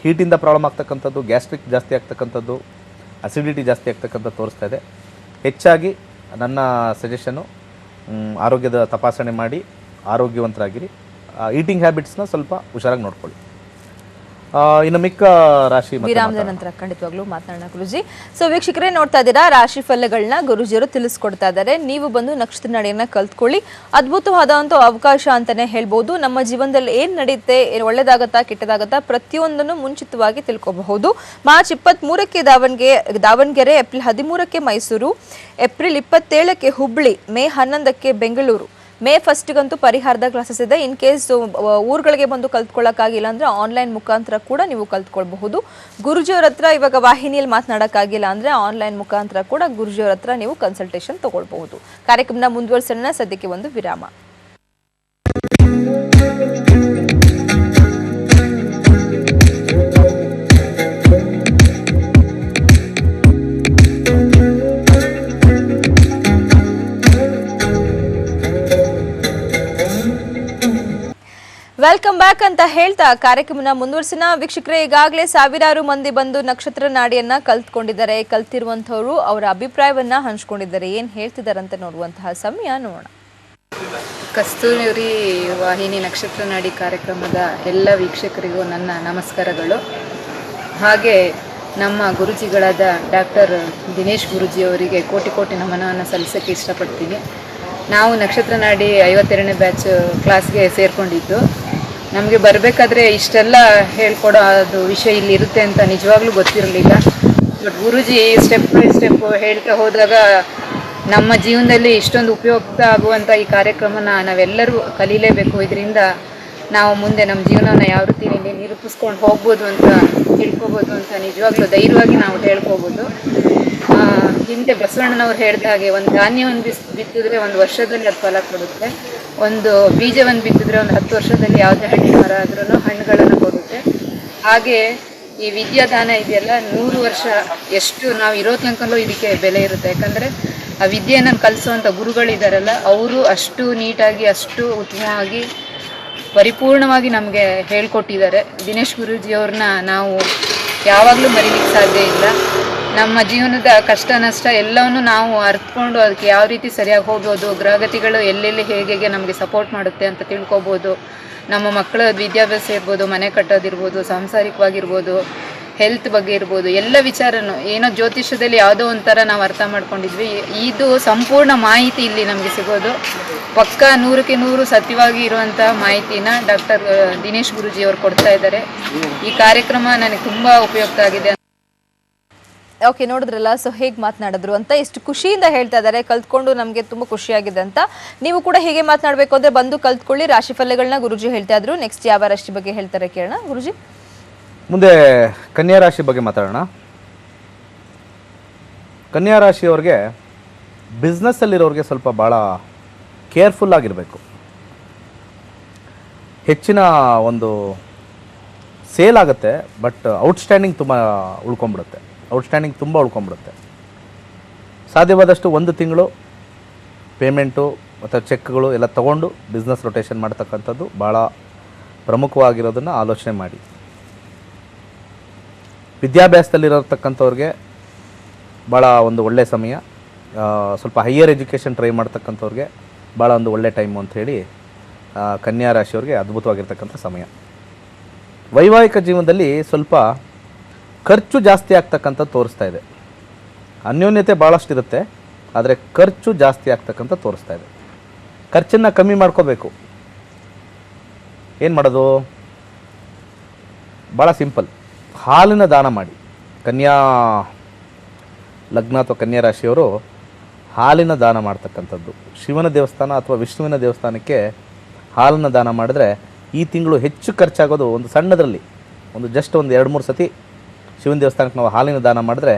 Speaker 2: ಹೀಟಿಂದ ಪ್ರಾಬ್ಲಮ್ ಆಗ್ತಕ್ಕಂಥದ್ದು, ಗ್ಯಾಸ್ಟ್ರಿಕ್ ಜಾಸ್ತಿ ಆಗ್ತಕ್ಕಂಥದ್ದು, ಅಸಿಡಿಟಿ ಜಾಸ್ತಿ ಆಗ್ತಕ್ಕಂಥದ್ದು ತೋರಿಸ್ತಾ ಇದೆ. ಹೆಚ್ಚಾಗಿ ನನ್ನ ಸಜೆಷನ್ನು ಆರೋಗ್ಯದ ತಪಾಸಣೆ ಮಾಡಿ ಆರೋಗ್ಯವಂತರಾಗಿರಿ. ಈಟಿಂಗ್ ಹ್ಯಾಬಿಟ್ಸ್ನ ಸ್ವಲ್ಪ ಹುಷಾರಾಗಿ ನೋಡ್ಕೊಳ್ಳಿ. ಇನ್ನು ಮಿಕ್ಕ ರಾಶಿ ಮತ್ತೆ
Speaker 1: ವಿರಾಮದ ನಂತರ ಖಂಡಿತವಾಗ್ಲೂ ಮಾತನಾಡೋಣ ಗುರುಜಿ. ಸೊ ವೀಕ್ಷಕರೇ ನೋಡ್ತಾ ಇದ್ದೀರಾ, ರಾಶಿ ಫಲಗಳನ್ನ ಗುರುಜಿಯವರು ತಿಳಿಸ್ಕೊಡ್ತಾ ಇದ್ದಾರೆ. ನೀವು ಬಂದು ನಕ್ಷತ್ರ ನಡೆಯನ್ನ ಕಲ್ತ್ಕೊಳ್ಳಿ. ಅದ್ಭುತವಾದಂಥ ಅವಕಾಶ ಅಂತಾನೆ ಹೇಳ್ಬೋದು. ನಮ್ಮ ಜೀವನದಲ್ಲಿ ಏನ್ ನಡೆಯುತ್ತೆ, ಒಳ್ಳೇದಾಗತ್ತಾ ಕೆಟ್ಟದಾಗತ್ತಾ ಪ್ರತಿಯೊಂದನ್ನು ಮುಂಚಿತವಾಗಿ ತಿಳ್ಕೋಬಹುದು. ಮಾರ್ಚ್ 23ಕ್ಕೆ ದಾವಣಗೆರೆ, ಏಪ್ರಿಲ್ 13ಕ್ಕೆ ಮೈಸೂರು, ಏಪ್ರಿಲ್ 27ಕ್ಕೆ ಹುಬ್ಳಿ, ಮೇ 11ಕ್ಕೆ ಬೆಂಗಳೂರು, ಮೇ 1ಗಂತೂ ಪರಿಹಾರದ ಕ್ಲಾಸಸ್ ಇದೆ. ಇನ್ ಕೇಸ್ ಊರುಗಳಿಗೆ ಬಂದು ಕಲ್ತ್ಕೊಳ್ಳೋಕ್ಕಾಗಿಲ್ಲ ಅಂದ್ರೆ ಆನ್ಲೈನ್ ಮುಖಾಂತರ ಕೂಡ ನೀವು ಕಲ್ತ್ಕೊಳ್ಬಹುದು. ಗುರುಜಿಯವರ ಹತ್ರ ಇವಾಗ ವಾಹಿನಿಯಲ್ಲಿ ಮಾತನಾಡೋಕ್ಕಾಗಿಲ್ಲ ಅಂದ್ರೆ ಆನ್ಲೈನ್ ಮುಖಾಂತರ ಕೂಡ ಗುರುಜಿಯವರ ಹತ್ರ ನೀವು ಕನ್ಸಲ್ಟೇಷನ್ ತಗೊಳ್ಬಹುದು. ಕಾರ್ಯಕ್ರಮನ ಮುಂದುವರಿಸೋಣ. ಸದ್ಯಕ್ಕೆ ಒಂದು ವಿರಾಮ. ವೆಲ್ಕಮ್ ಬ್ಯಾಕ್ ಅಂತ ಹೇಳ್ತಾ ಕಾರ್ಯಕ್ರಮನ ಮುಂದುವರಿಸಿನ. ವೀಕ್ಷಕರೇ, ಈಗಾಗಲೇ ಸಾವಿರಾರು ಮಂದಿ ಬಂದು ನಕ್ಷತ್ರ ನಾಡಿಯನ್ನ ಕಲ್ತ್ಕೊಂಡಿದ್ದಾರೆ. ಕಲ್ತಿರುವಂತವರು ಅವರ ಅಭಿಪ್ರಾಯವನ್ನ ಹಂಚ್ಕೊಂಡಿದ್ದಾರೆ. ಏನ್ ಹೇಳ್ತಿದ್ದಾರೆ ಅಂತ ನೋಡುವಂತಹ ಸಮಯ ನೋಡೋಣ.
Speaker 3: ಕಸ್ತೂರಿ ವಾಹಿನಿ ನಕ್ಷತ್ರ ನಾಡಿ ಕಾರ್ಯಕ್ರಮದ ಎಲ್ಲ ವೀಕ್ಷಕರಿಗೂ ನನ್ನ ನಮಸ್ಕಾರಗಳು. ಹಾಗೆ ನಮ್ಮ ಗುರುಜಿಗಳಾದ ಡಾಕ್ಟರ್ ದಿನೇಶ್ ಗುರುಜಿಯವರಿಗೆ ಕೋಟಿ ಕೋಟಿ ನಮನವನ್ನು ಸಲ್ಲಿಸೋಕ್ಕೆ ಇಷ್ಟಪಡ್ತೀನಿ. ನಾವು ನಕ್ಷತ್ರ ನಾಡಿ 52ನೇ ಬ್ಯಾಚ್ ಕ್ಲಾಸ್ಗೆ ಸೇರಿಕೊಂಡಿದ್ದು. ನಮಗೆ ಬರಬೇಕಾದ್ರೆ ಇಷ್ಟೆಲ್ಲ ಹೇಳ್ಕೊಡೋ ಅದು ವಿಷಯ ಇಲ್ಲಿ ಇರುತ್ತೆ ಅಂತ ನಿಜವಾಗ್ಲೂ ಗೊತ್ತಿರಲಿಲ್ಲ. But Guruji step by step ಹೇಳ್ತಾ ಹೋದಾಗ ನಮ್ಮ ಜೀವನದಲ್ಲಿ ಇಷ್ಟೊಂದು ಉಪಯುಕ್ತ ಆಗುವಂಥ ಈ ಕಾರ್ಯಕ್ರಮನ ನಾವೆಲ್ಲರೂ ಕಲೀಲೇಬೇಕು. ಇದರಿಂದ ನಾವು ಮುಂದೆ ನಮ್ಮ ಜೀವನವನ್ನು ಯಾವ ರೀತಿ ನಿರೂಪಿಸ್ಕೊಂಡು ಹೋಗ್ಬೋದು ಅಂತ ತಿಳ್ಕೊಬೋದು ಅಂತ ನಿಜವಾಗ್ಲೂ ಧೈರ್ಯವಾಗಿ ನಾವು ಹೇಳ್ಕೊಬೋದು. ಹಿಂದೆ ಬಸವಣ್ಣನವ್ರು ಹೇಳಿದ ಹಾಗೆ ಒಂದು ಧಾನ್ಯವನ್ನು ಬಿತ್ತಿದ್ರೆ ಒಂದು ವರ್ಷದಲ್ಲಿ ಅದು ಫಲ ಕೊಡುತ್ತೆ. ಒಂದು ಬೀಜವನ್ನು ಬಿತ್ತಿದ್ರೆ ಒಂದು 10 ವರ್ಷದಲ್ಲಿ ಯಾವುದೇ ಹಣ್ಣಿನ ಮರ ಆದ್ರೂ ಹಣ್ಣುಗಳನ್ನು ಕೊಡುತ್ತೆ. ಹಾಗೆ ಈ ವಿದ್ಯಾದಾನ ಇದೆಯಲ್ಲ, 100 ವರ್ಷ ಎಷ್ಟು ನಾವು ಇರೋ ತನಕಲ್ಲೂ ಇದಕ್ಕೆ ಬೆಲೆ ಇರುತ್ತೆ. ಯಾಕಂದರೆ ಆ ವಿದ್ಯೆಯನ್ನು ಕಲಿಸುವಂಥ ಗುರುಗಳಿದ್ದಾರಲ್ಲ, ಅವರು ಅಷ್ಟು ನೀಟಾಗಿ ಅಷ್ಟು ಉತ್ತಮವಾಗಿ ಪರಿಪೂರ್ಣವಾಗಿ ನಮಗೆ ಹೇಳ್ಕೊಟ್ಟಿದ್ದಾರೆ. ದಿನೇಶ್ ಗುರೂಜಿಯವ್ರನ್ನ ನಾವು ಯಾವಾಗಲೂ ಮರೀಲಿಕ್ಕೆ ಸಾಧ್ಯ ಇಲ್ಲ. ನಮ್ಮ ಜೀವನದ ಕಷ್ಟ ನಷ್ಟ ಎಲ್ಲವನ್ನು ನಾವು ಅರ್ಥಕೊಂಡು ಅದಕ್ಕೆ ಯಾವ ರೀತಿ ಸರಿಯಾಗಿ ಹೋಗ್ಬೋದು, ಗ್ರಹಗತಿಗಳು ಎಲ್ಲೆಲ್ಲಿ ಹೇಗೆ ನಮಗೆ ಸಪೋರ್ಟ್ ಮಾಡುತ್ತೆ ಅಂತ ತಿಳ್ಕೊಬೋದು. ನಮ್ಮ ಮಕ್ಕಳ ವಿದ್ಯಾಭ್ಯಾಸ ಇರ್ಬೋದು, ಮನೆ ಕಟ್ಟೋದಿರ್ಬೋದು, ಸಾಂಸಾರಿಕವಾಗಿರ್ಬೋದು, ಹೆಲ್ತ್ ಬಗ್ಗೆ ಇರ್ಬೋದು, ಎಲ್ಲ ವಿಚಾರನೂ ಏನೋ ಜ್ಯೋತಿಷ್ಯದಲ್ಲಿ ಯಾವುದೋ ಒಂಥರ ನಾವು ಅರ್ಥ ಮಾಡ್ಕೊಂಡಿದ್ವಿ. ಇದು ಸಂಪೂರ್ಣ ಮಾಹಿತಿ ಇಲ್ಲಿ ನಮಗೆ ಸಿಗೋದು. ಪಕ್ಕ 100ಕ್ಕೆ 100 ಸತ್ಯವಾಗಿ ಇರುವಂಥ ಮಾಹಿತಿನ ಡಾಕ್ಟರ್ ದಿನೇಶ್ ಗುರೂಜಿಯವರು ಕೊಡ್ತಾ ಇದ್ದಾರೆ. ಈ ಕಾರ್ಯಕ್ರಮ ನನಗೆ ತುಂಬ ಉಪಯುಕ್ತ ಆಗಿದೆ.
Speaker 1: ಓಕೆ, ನೋಡಿದ್ರಲ್ಲ. ಸೊ ಹೇಗೆ ಮಾತನಾಡಿದ್ರು ಅಂತ, ಎಷ್ಟು ಖುಷಿಯಿಂದ ಹೇಳ್ತಾ ಇದ್ದಾರೆ. ಕಲ್ತ್ಕೊಂಡು ನಮಗೆ ತುಂಬ ಖುಷಿಯಾಗಿದೆ ಅಂತ. ನೀವು ಕೂಡ ಹೀಗೆ ಮಾತನಾಡಬೇಕು ಅಂದರೆ ಬಂದು ಕಲ್ತ್ಕೊಳ್ಳಿ. ರಾಶಿ ಫಲಗಳನ್ನ ಗುರುಜಿ ಹೇಳ್ತಾ ಇದ್ರು. ನೆಕ್ಸ್ಟ್ ಯಾವ ರಾಶಿ ಬಗ್ಗೆ ಹೇಳ್ತಾರೆ ಕೇಳೋಣ ಗುರುಜಿ.
Speaker 2: ಮುಂದೆ ಕನ್ಯಾ ರಾಶಿ ಬಗ್ಗೆ ಮಾತಾಡೋಣ. ಕನ್ಯಾ ರಾಶಿಯವ್ರಿಗೆ ಬಿಸ್ನೆಸ್ಸಲ್ಲಿರೋರಿಗೆ ಸ್ವಲ್ಪ ಭಾಳ ಕೇರ್ಫುಲ್ ಆಗಿರಬೇಕು. ಹೆಚ್ಚಿನ ಒಂದು ಸೇಲ್ ಆಗುತ್ತೆ, ಬಟ್ ಔಟ್ಸ್ಟ್ಯಾಂಡಿಂಗ್ ತುಂಬ ಉಳ್ಕೊಂಬಿಡುತ್ತೆ. ಸಾಧ್ಯವಾದಷ್ಟು 1 ತಿಂಗಳು ಪೇಮೆಂಟು ಮತ್ತು ಚೆಕ್ಗಳು ಎಲ್ಲ ತೊಗೊಂಡು ಬಿಸ್ನೆಸ್ ರೊಟೇಷನ್ ಮಾಡ್ತಕ್ಕಂಥದ್ದು ಭಾಳ ಪ್ರಮುಖವಾಗಿರೋದನ್ನು ಆಲೋಚನೆ ಮಾಡಿ. ವಿದ್ಯಾಭ್ಯಾಸದಲ್ಲಿರತಕ್ಕಂಥವ್ರಿಗೆ ಭಾಳ ಒಂದು ಒಳ್ಳೆಯ ಸಮಯ. ಸ್ವಲ್ಪ ಹೈಯರ್ ಎಜುಕೇಷನ್ ಟ್ರೈ ಮಾಡ್ತಕ್ಕಂಥವ್ರಿಗೆ ಭಾಳ ಒಂದು ಒಳ್ಳೆ ಟೈಮು ಅಂಥೇಳಿ ಕನ್ಯಾ ರಾಶಿಯವ್ರಿಗೆ ಅದ್ಭುತವಾಗಿರ್ತಕ್ಕಂಥ ಸಮಯ. ವೈವಾಹಿಕ ಜೀವನದಲ್ಲಿ ಸ್ವಲ್ಪ ಖರ್ಚು ಜಾಸ್ತಿ ಆಗ್ತಕ್ಕಂಥ ತೋರಿಸ್ತಾ ಇದೆ. ಅನ್ಯೋನ್ಯತೆ ಭಾಳಷ್ಟು ಇರುತ್ತೆ, ಆದರೆ ಖರ್ಚು ಜಾಸ್ತಿ ಆಗ್ತಕ್ಕಂಥ ತೋರಿಸ್ತಾ ಇದೆ. ಖರ್ಚನ್ನು ಕಮ್ಮಿ ಮಾಡ್ಕೋಬೇಕು. ಏನು ಮಾಡೋದು? ಭಾಳ ಸಿಂಪಲ್. ಹಾಲಿನ ದಾನ ಮಾಡಿ. ಕನ್ಯಾ ಲಗ್ನ ಅಥವಾ ಕನ್ಯಾ ರಾಶಿಯವರು ಹಾಲಿನ ದಾನ ಮಾಡ್ತಕ್ಕಂಥದ್ದು. ಶಿವನ ದೇವಸ್ಥಾನ ಅಥವಾ ವಿಷ್ಣುವಿನ ದೇವಸ್ಥಾನಕ್ಕೆ ಹಾಲನ್ನು ದಾನ ಮಾಡಿದ್ರೆ ಈ ತಿಂಗಳು ಹೆಚ್ಚು ಖರ್ಚಾಗೋದು ಒಂದು ಸಣ್ಣದರಲ್ಲಿ ಜಸ್ಟ್ ಒಂದು 2-3 ಸತಿ ಶಿವನ ದೇವಸ್ಥಾನಕ್ಕೆ ನಾವು ಹಾಲಿನ ದಾನ ಮಾಡಿದ್ರೆ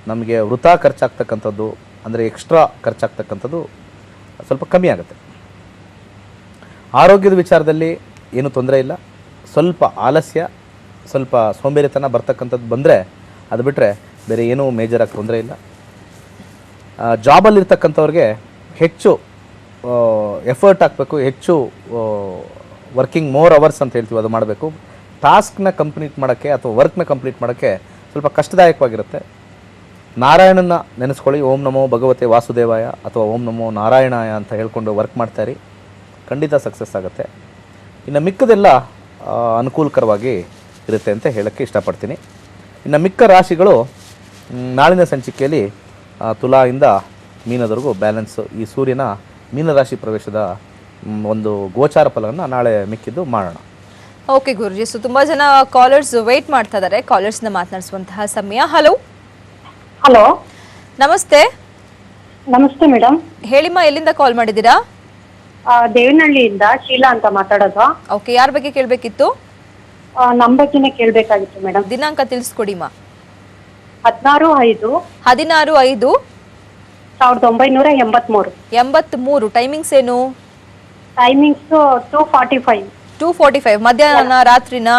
Speaker 2: ನಮಗೆ ವೃಥಾ ಖರ್ಚಾಗ್ತಕ್ಕಂಥದ್ದು, ಅಂದರೆ ಎಕ್ಸ್ಟ್ರಾ ಖರ್ಚಾಗ್ತಕ್ಕಂಥದ್ದು ಸ್ವಲ್ಪ ಕಮ್ಮಿ ಆಗುತ್ತೆ. ಆರೋಗ್ಯದ ವಿಚಾರದಲ್ಲಿ ಏನೂ ತೊಂದರೆ ಇಲ್ಲ. ಸ್ವಲ್ಪ ಆಲಸ್ಯ, ಸ್ವಲ್ಪ ಸೋಂಬೇರಿತನ ಬರ್ತಕ್ಕಂಥದ್ದು ಬಂದರೆ ಅದು ಬಿಟ್ಟರೆ ಬೇರೆ ಏನೂ ಮೇಜರಾಗಿ ತೊಂದರೆ ಇಲ್ಲ. ಜಾಬಲ್ಲಿರ್ತಕ್ಕಂಥವ್ರಿಗೆ ಹೆಚ್ಚು ಎಫರ್ಟ್ ಹಾಕಬೇಕು, ಹೆಚ್ಚು ವರ್ಕಿಂಗ್ ಮೋರ್ ಅವರ್ಸ್ ಅಂತ ಹೇಳ್ತೀವಿ, ಅದು ಮಾಡಬೇಕು. ಟಾಸ್ಕ್ನ ಕಂಪ್ಲೀಟ್ ಮಾಡೋಕ್ಕೆ ಅಥವಾ ವರ್ಕ್ನ ಕಂಪ್ಲೀಟ್ ಮಾಡೋಕ್ಕೆ ಸ್ವಲ್ಪ ಕಷ್ಟದಾಯಕವಾಗಿರುತ್ತೆ. ನಾರಾಯಣನ ನೆನೆಸ್ಕೊಳ್ಳಿ. ಓಂ ನಮೋ ಭಗವತೆ ವಾಸುದೇವಾಯ ಅಥವಾ ಓಂ ನಮೋ ನಾರಾಯಣಾಯ ಅಂತ ಹೇಳ್ಕೊಂಡು ವರ್ಕ್ ಮಾಡ್ತಾಯಿರಿ, ಖಂಡಿತ ಸಕ್ಸಸ್ ಆಗುತ್ತೆ. ಇನ್ನು ಮಿಕ್ಕದೆಲ್ಲ ಅನುಕೂಲಕರವಾಗಿ ಇರುತ್ತೆ ಅಂತ ಹೇಳೋಕ್ಕೆ ಇಷ್ಟಪಡ್ತೀನಿ. ಇನ್ನು ಮಿಕ್ಕ ರಾಶಿಗಳು ನಾಳಿನ ಸಂಚಿಕೆಯಲ್ಲಿ ತುಲಾದಿಂದ ಮೀನದವರೆಗೂ ಬ್ಯಾಲೆನ್ಸ್ ಈ ಸೂರ್ಯನ ಮೀನರಾಶಿ ಪ್ರವೇಶದ ಒಂದು ಗೋಚಾರ ಫಲವನ್ನು ನಾಳೆ ಮಿಕ್ಕಿದ್ದು ಮಾಡೋಣ.
Speaker 1: ಓಕೆ ಗುರುಜಿ, ಸೊ ತುಂಬಾ ಜನ ಕಾಲರ್ಸ್ ವೇಟ್ ಮಾಡ್ತಾ ಇದ್ದಾರೆ. ಕಾಲರ್ಸ್ನ ಮಾತನಾಡಿಸುವಂತಹ ಸಮಯ. ಹಲೋ
Speaker 4: ಹಲೋ,
Speaker 1: ನಮಸ್ತೆ.
Speaker 4: ನಮಸ್ತೆ ಮೇಡಮ್.
Speaker 1: ಹೇಳಿಮ್ಮ, ಎಲ್ಲಿಂದ ಕಾಲ್ ಮಾಡಿದ್ದೀರಾ?
Speaker 4: ದೇವನಹಳ್ಳಿಯಿಂದ ಶೀಲಾ ಅಂತ ಮಾತಾಡೋದು.
Speaker 1: ಓಕೆ, ಯಾರ ಬಗ್ಗೆ ಕೇಳಬೇಕಿತ್ತು?
Speaker 4: ನಮ್ಮ ಬಗ್ಗೆನೇ ಕೇಳಬೇಕಾಗಿತ್ತು ಮೇಡಮ್.
Speaker 1: ದಿನಾಂಕ ತಿಳಿಸ್ಕೊಡಿಮ್ಮ.
Speaker 4: 16/5/1983.
Speaker 1: 83. ಟೈಮಿಂಗ್ಸ್ ಏನು?
Speaker 4: ಟೈಮಿಂಗ್ಸ್ 2:45.
Speaker 1: 2:45. ಮಧ್ಯಾಹ್ನ, ರಾತ್ರಿನ?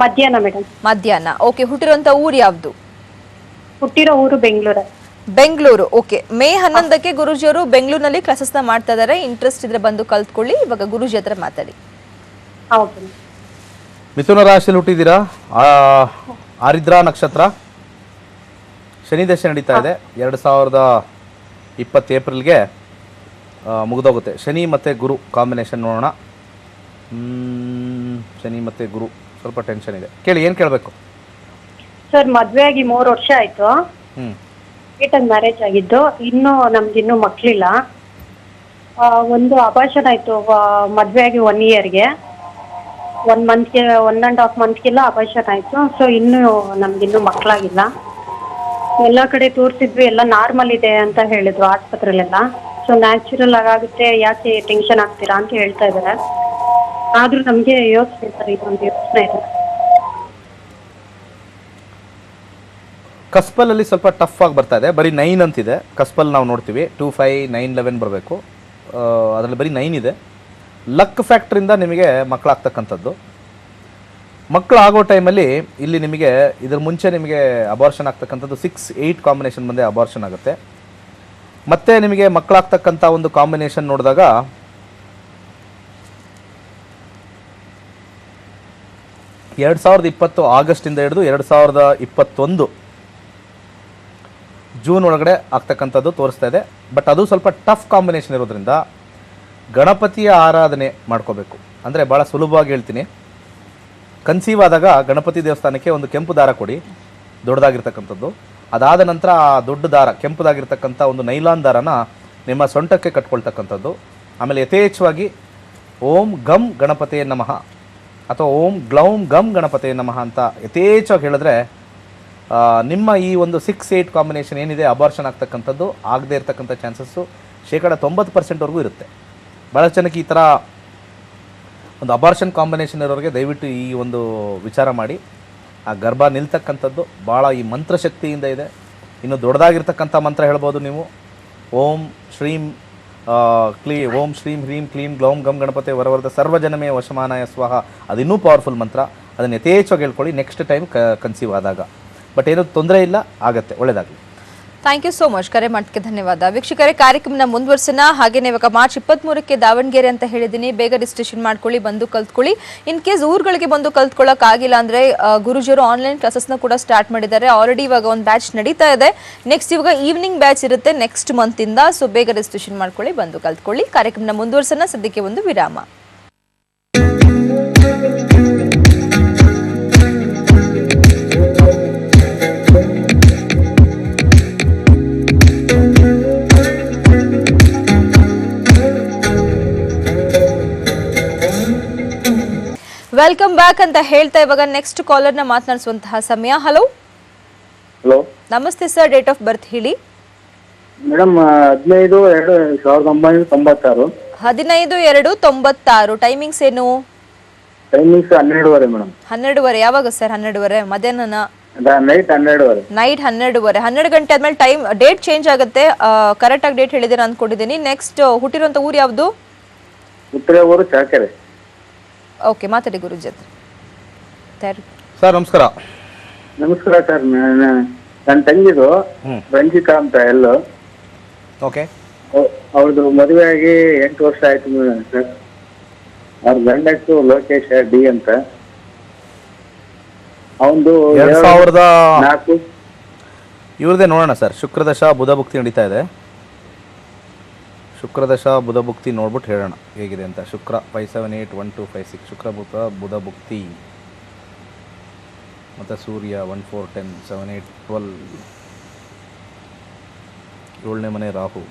Speaker 4: ಮಧ್ಯಾಹ್ನ ಮೇಡಮ್.
Speaker 1: ಮಧ್ಯಾಹ್ನ. ಓಕೆ, ಹುಟ್ಟಿರುವಂತ ಊರು ಯಾವ್ದು?
Speaker 4: ಹುಟ್ಟಿರೋ ಊರು ಬೆಂಗಳೂರು.
Speaker 1: ಬೆಂಗಳೂರು. ಓಕೆ, ಮೇ 11ಕ್ಕೆ ಗುರುಜಿಯವರು ಬೆಂಗಳೂರಿನಲ್ಲಿ ಕ್ಲಾಸಸ್ನ ಮಾಡ್ತಾ ಇದ್ದಾರೆ. ಇಂಟ್ರೆಸ್ಟ್ ಇದ್ರೆ ಬಂದು ಕಲ್ತ್ಕೊಳ್ಳಿ. ಇವಾಗ ಗುರುಜಿ ಹತ್ರ ಮಾತಾಡಿ.
Speaker 4: ಹೌದು.
Speaker 2: ಮಿಥುನ ರಾಶಿಯಲ್ಲಿ ಹುಟ್ಟಿದ್ದೀರಾ. ಆರಿದ್ರಾ ನಕ್ಷತ್ರ. ಶನಿ ದಶೆ ನಡೀತಾ ಇದೆ. 2020 ಏಪ್ರಿಲ್ಗೆ ಮುಗಿದೋಗುತ್ತೆ. ಶನಿ ಮತ್ತು ಗುರು ಕಾಂಬಿನೇಷನ್ ನೋಡೋಣ. ಶನಿ ಮತ್ತು ಗುರು ಸ್ವಲ್ಪ ಟೆನ್ಷನ್ ಇದೆ. ಕೇಳಿ, ಏನು ಕೇಳಬೇಕು?
Speaker 4: ಸರ್, ಮದ್ವೆ ಆಗಿ 3 ವರ್ಷ ಆಯ್ತು. ರಿಟರ್ನ್ ಮ್ಯಾರೇಜ್ ಆಗಿದ್ದು. ನಮ್ಗಿನ್ನೂ ಮಕ್ಳಿಲ್ಲ. ಒಂದು ಅಬಾರ್ಷನ್ ಆಯ್ತು ಮದ್ವೆ ಆಗಿ 1 ಇಯರ್ಗೆ. 1 ಮಂತ್ಗೆ 1.5 ಮಂತ್ಗೆಲ್ಲ ಅಬಾರ್ಷನ್ ಆಯ್ತು. ಸೊ ನಮ್ಗಿನ್ನೂ ಮಕ್ಕಳಾಗಿಲ್ಲ. ಎಲ್ಲ ಕಡೆ ತೋರಿಸಿದ್ವಿ, ಎಲ್ಲ ನಾರ್ಮಲ್ ಇದೆ ಅಂತ ಹೇಳಿದ್ರು ಆಸ್ಪತ್ರೆಲೆಲ್ಲ. ಸೊ ನ್ಯಾಚುರಲ್ ಆಗುತ್ತೆ, ಯಾಕೆ ಟೆನ್ಷನ್ ಆಗ್ತೀರಾ ಅಂತ ಹೇಳ್ತಾ ಇದ್ದಾರೆ. ಆದ್ರೂ ನಮ್ಗೆ ಯೋಚನೆ ಸರ್, ಇದೊಂದು ಯೋಚನೆ ಇದೆ.
Speaker 2: ಕಸ್ಪಲಲ್ಲಿ ಸ್ವಲ್ಪ ಟಫ್ ಆಗಿ ಬರ್ತಾ ಇದೆ. ಬರೀ 9 ಅಂತಿದೆ ಕಸ್ಪಲ್. ನಾವು ನೋಡ್ತೀವಿ 2, 5, 9, 11 ಬರಬೇಕು. ಅದರಲ್ಲಿ ಬರೀ 9 ಇದೆ. ಲಕ್ ಫ್ಯಾಕ್ಟ್ರಿಂದ ನಿಮಗೆ ಮಕ್ಕಳಾಗ್ತಕ್ಕಂಥದ್ದು. ಮಕ್ಕಳು ಆಗೋ ಟೈಮಲ್ಲಿ ಇಲ್ಲಿ ನಿಮಗೆ ಇದ್ರ ಮುಂಚೆ ನಿಮಗೆ ಅಬಾರ್ಷನ್ ಆಗ್ತಕ್ಕಂಥದ್ದು 6, 8 ಕಾಂಬಿನೇಷನ್ ಬಂದೇ ಅಬಾರ್ಷನ್ ಆಗುತ್ತೆ. ಮತ್ತೆ ನಿಮಗೆ ಮಕ್ಕಳಾಗ್ತಕ್ಕಂಥ ಒಂದು ಕಾಂಬಿನೇಷನ್ ನೋಡಿದಾಗ 2020 ಆಗಸ್ಟಿಂದ ಹಿಡಿದು 2021 ಜೂನ್ ಒಳಗಡೆ ಆಗ್ತಕ್ಕಂಥದ್ದು ತೋರಿಸ್ತಾ ಇದೆ. ಬಟ್ ಅದು ಸ್ವಲ್ಪ ಟಫ್ ಕಾಂಬಿನೇಷನ್ ಇರೋದ್ರಿಂದ ಗಣಪತಿಯ ಆರಾಧನೆ ಮಾಡ್ಕೋಬೇಕು. ಅಂದರೆ ಭಾಳ ಸುಲಭವಾಗಿ ಹೇಳ್ತೀನಿ, ಕನ್ಸೀವ್ ಆದಾಗ ಗಣಪತಿ ದೇವಸ್ಥಾನಕ್ಕೆ ಒಂದು ಕೆಂಪು ದಾರ ಕೊಡಿ, ದೊಡ್ಡದಾಗಿರ್ತಕ್ಕಂಥದ್ದು. ಅದಾದ ನಂತರ ಆ ದೊಡ್ಡ ದಾರ, ಕೆಂಪುದಾಗಿರ್ತಕ್ಕಂಥ ಒಂದು ನೈಲಾನ್ ದಾರನ ನಿಮ್ಮ ಸೊಂಟಕ್ಕೆ ಕಟ್ಕೊಳ್ತಕ್ಕಂಥದ್ದು. ಆಮೇಲೆ ಯಥೇಚ್ಛವಾಗಿ ಓಂ ಗಂ ಗಣಪತೇ ನಮಃ ಅಥವಾ ಓಂ ಗ್ಲೌಂ ಗಂ ಗಣಪತೇ ನಮಃ ಅಂತ ಯಥೇಚ್ಛವಾಗಿ ಹೇಳಿದ್ರೆ ನಿಮ್ಮ ಈ ಒಂದು 6, 8 ಕಾಂಬಿನೇಷನ್ ಏನಿದೆ ಅಬಾರ್ಷನ್ ಆಗ್ತಕ್ಕಂಥದ್ದು ಆಗದೇ ಇರತಕ್ಕಂಥ ಚಾನ್ಸಸ್ಸು 90% ಇರುತ್ತೆ. ಭಾಳಷ್ಟು ಜನಕ್ಕೆ ಈ ಥರ ಒಂದು ಅಬಾರ್ಷನ್ ಕಾಂಬಿನೇಷನ್ ಇರೋರಿಗೆ ದಯವಿಟ್ಟು ಈ ಒಂದು ವಿಚಾರ ಮಾಡಿ. ಆ ಗರ್ಭ ನಿಲ್ತಕ್ಕಂಥದ್ದು ಭಾಳ ಈ ಮಂತ್ರಶಕ್ತಿಯಿಂದ ಇದೆ. ಇನ್ನು ದೊಡ್ಡದಾಗಿರ್ತಕ್ಕಂಥ ಮಂತ್ರ ಹೇಳ್ಬೋದು ನೀವು. ಓಂ ಶ್ರೀಂ ಓಂ ಶ್ರೀಂ ಹ್ರೀಂ ಕ್ಲೀಂ ಗ್ಲೌಂ ಗಂ ಗಣಪತಿ ವರವರದ ಸರ್ವಜನಮೇ ವಶಮಾನಾಯ ಸ್ವಹ. ಅದಿನ್ನೂ ಪವರ್ಫುಲ್ ಮಂತ್ರ. ಅದನ್ನು ಯಥೇಚ್ಛವಾಗಿ ಹೇಳ್ಕೊಳ್ಳಿ ನೆಕ್ಸ್ಟ್ ಟೈಮ್ ಕನ್ಸೀವ್ ಆದಾಗ. ಬಟ್ ಏನೂ ತೊಂದರೆ ಇಲ್ಲ, ಆಗತ್ತೆ. ಒಳ್ಳೆಯದಾಗಲಿ.
Speaker 1: Thank you so much. ಕರೆ ಮಾಡೋಕ್ಕೆ ಧನ್ಯವಾದ. ವೀಕ್ಷಕರೇ, ಕಾರ್ಯಕ್ರಮನ ಮುಂದುವರ್ಸೋಣ. ಹಾಗೇನೇ ಇವಾಗ ಮಾರ್ಚ್ 23ಕ್ಕೆ ದಾವಣಗೆರೆ ಅಂತ ಹೇಳಿದ್ದೀನಿ. ಬೇಗ ರಿಜಿಸ್ಟ್ರೇಷನ್ ಮಾಡ್ಕೊಳ್ಳಿ, ಬಂದು ಕಲ್ತ್ಕೊಳ್ಳಿ. ಇನ್ ಕೇಸ್ ಊರುಗಳಿಗೆ ಬಂದು ಕಲ್ತ್ಕೊಳ್ಳೋಕೆ ಆಗಿಲ್ಲ ಅಂದರೆ ಗುರುಜಿಯವರು ಆನ್ಲೈನ್ ಕ್ಲಾಸಸ್ನ ಕೂಡ ಸ್ಟಾರ್ಟ್ ಮಾಡಿದ್ದಾರೆ. ಆಲ್ರೆಡಿ ಇವಾಗ ಒಂದು ಬ್ಯಾಚ್ ನಡೀತಾ ಇದೆ. ನೆಕ್ಸ್ಟ್ ಇವಾಗ ಈವ್ನಿಂಗ್ ಬ್ಯಾಚ್ ಇರುತ್ತೆ ನೆಕ್ಸ್ಟ್ ಮಂತಿಂದ. ಸೊ ಬೇಗ ರಿಜಿಸ್ಟ್ರೇಷನ್ ಮಾಡ್ಕೊಳ್ಳಿ, ಬಂದು ಕಲ್ತ್ಕೊಳ್ಳಿ. ಕಾರ್ಯಕ್ರಮನ ಮುಂದುವರ್ಸೋಣ. ಸದ್ಯಕ್ಕೆ ಒಂದು ವಿರಾಮ. ವೆಲ್ಕಮ್ ಬ್ಯಾಕ್ ಅಂತ ಹೇಳ್ತಾ ಇವಾಗ ನೆಕ್ಸ್ಟ್ ಕಾಲರ್ನ ಮಾತನಾಡಿಸುವಂತಹ ಸಮಯ. ಹಲೋ.
Speaker 5: ಹಲೋ,
Speaker 1: ನಮಸ್ತೆ ಸರ್. ಡೇಟ್ ಆಫ್ ಬರ್ತ್ ಹೇಳಿ.
Speaker 5: ಮೇಡಮ್ 15/2/1996.
Speaker 1: 15/2/96. ಟೈಮಿಂಗ್ಸ್ ಏನು?
Speaker 5: Timings 12:30 madam.
Speaker 1: 12:30. ಯಾವಾಗ ಸರ್? 12:30 ಮಧ್ಯಾಹ್ನನ?
Speaker 5: ನೈಟ್ 12:30.
Speaker 1: ನೈಟ್ 12:30. 12 ಗಂಟೆ ಆದ್ಮೇಲೆ ಟೈಮ್ ಡೇಟ್ ಚೇಂಜ್ ಆಗುತ್ತೆ. ಕರೆಕ್ಟಾಗಿ ಡೇಟ್ ಹೇಳಿದ್ದೀರಾ ಅಂದ್ಕೊಂಡಿದ್ದೀನಿ. ನೆಕ್ಸ್ಟ್ ಹುಟ್ಟಿರುವಂಥ ಊರು ಯಾವುದು?
Speaker 5: ಉತ್ತರ ಊರು ಚಾಕೆರೆ.
Speaker 1: ಓಕೆ, ಮಾತಾಡಿ ಗುರುಜಿ ಹತ್ರ.
Speaker 2: ಸರ್ ನಮಸ್ಕಾರ.
Speaker 5: ನಮಸ್ಕಾರ ಸರ್. ನನ್ನ ತಂಗಿದು ರಂಜಿತಾ ಅಂತ ಎಲ್ಲೋ.
Speaker 2: ಓಕೆ.
Speaker 5: ಅವ್ರದ್ದು ಮದುವೆ ಆಗಿ 8 ವರ್ಷ ಆಯ್ತು ಸರ್. ಅವ್ರ ಗಂಡ ಹೆಸರು ಲೋಕೇಶ್ ಡಿ ಅಂತ. ಅವನು
Speaker 2: 2004 ಇವ್ರದೇ ನೋಡೋಣ ಸರ್. ಶುಕ್ರದಶ ಬುಧ ಭುಕ್ತಿ ನಡೀತಾ ಇದೆ. ಶುಕ್ರದಶ ಬುಧ ಭುಕ್ತಿ ನೋಡ್ಬಿಟ್ಟು ಹೇಳೋಣ ಹೇಗಿದೆ ಅಂತ. ಶುಕ್ರ 5, 7, 8, 1, 2, 5, 6. ಶುಕ್ರ ಬುಧ ಭುಕ್ತಿ ಮತ್ತು ಸೂರ್ಯ 1 4 10 7 8 12 7ನೇ ಮನೆ ರಾಹು.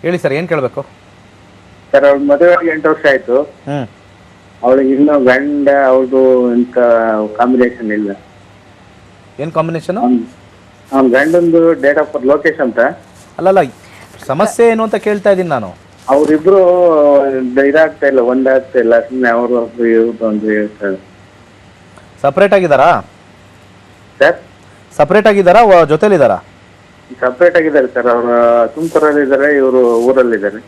Speaker 2: ಹೇಳಿ ಸರ್, ಏನು ಕೇಳಬೇಕು?
Speaker 5: ಸರ್ ಅವ್ರ ಮದುವೆ ಆಗಿ 8 ವರ್ಷ ಆಯ್ತು. ಅವಳಿಗೆ ಇನ್ನೂ ಗಂಡ ಅವ್ರದ್ದು ಎಂತ ಕಾಂಬಿನೇಷನ್ ಇಲ್ಲ.
Speaker 2: ಏನು ಕಾಂಬಿನೇಷನು?
Speaker 5: ಅವ್ನ ಗಂಡಂದು ಡೇಟ್ ಆಫ್ ಬರ್ತ್ ಲೋಕೇಶ್ ಅಂತ.
Speaker 2: ಅಲ್ಲಲ್ಲ, ಸಮಸ್ಯೆ ಏನು ಅಂತ ಕೇಳ್ತಾ ಇದ್ದೀನಿ ನಾನು.
Speaker 5: ಅವ್ರಿಬ್ರು ಇದಾಗ್ತಾ ಇಲ್ಲ, ಒಂದಾಗ್ತಾ ಇಲ್ಲ. ಸುಮ್ಮನೆ ಅವರು ಇವ್ರದ್ದು ಒಂದು ಹೇಳ್ತಾರೆ.
Speaker 2: ಸಪ್ರೇಟ್ ಆಗಿದ್ದಾರಾ?
Speaker 5: ಸರ್
Speaker 2: ಸಪ್ರೇಟ್ ಆಗಿದ್ದಾರಾ ಜೊತೆಲಿದ್ದಾರಾ?
Speaker 5: ಸಪ್ರೇಟ್ ಆಗಿದ್ದಾರೆ ಸರ್. ಅವರು ತುಮಕೂರಲ್ಲಿ ಇದ್ದಾರೆ, ಇವರು ಊರಲ್ಲಿದ್ದಾರೆ.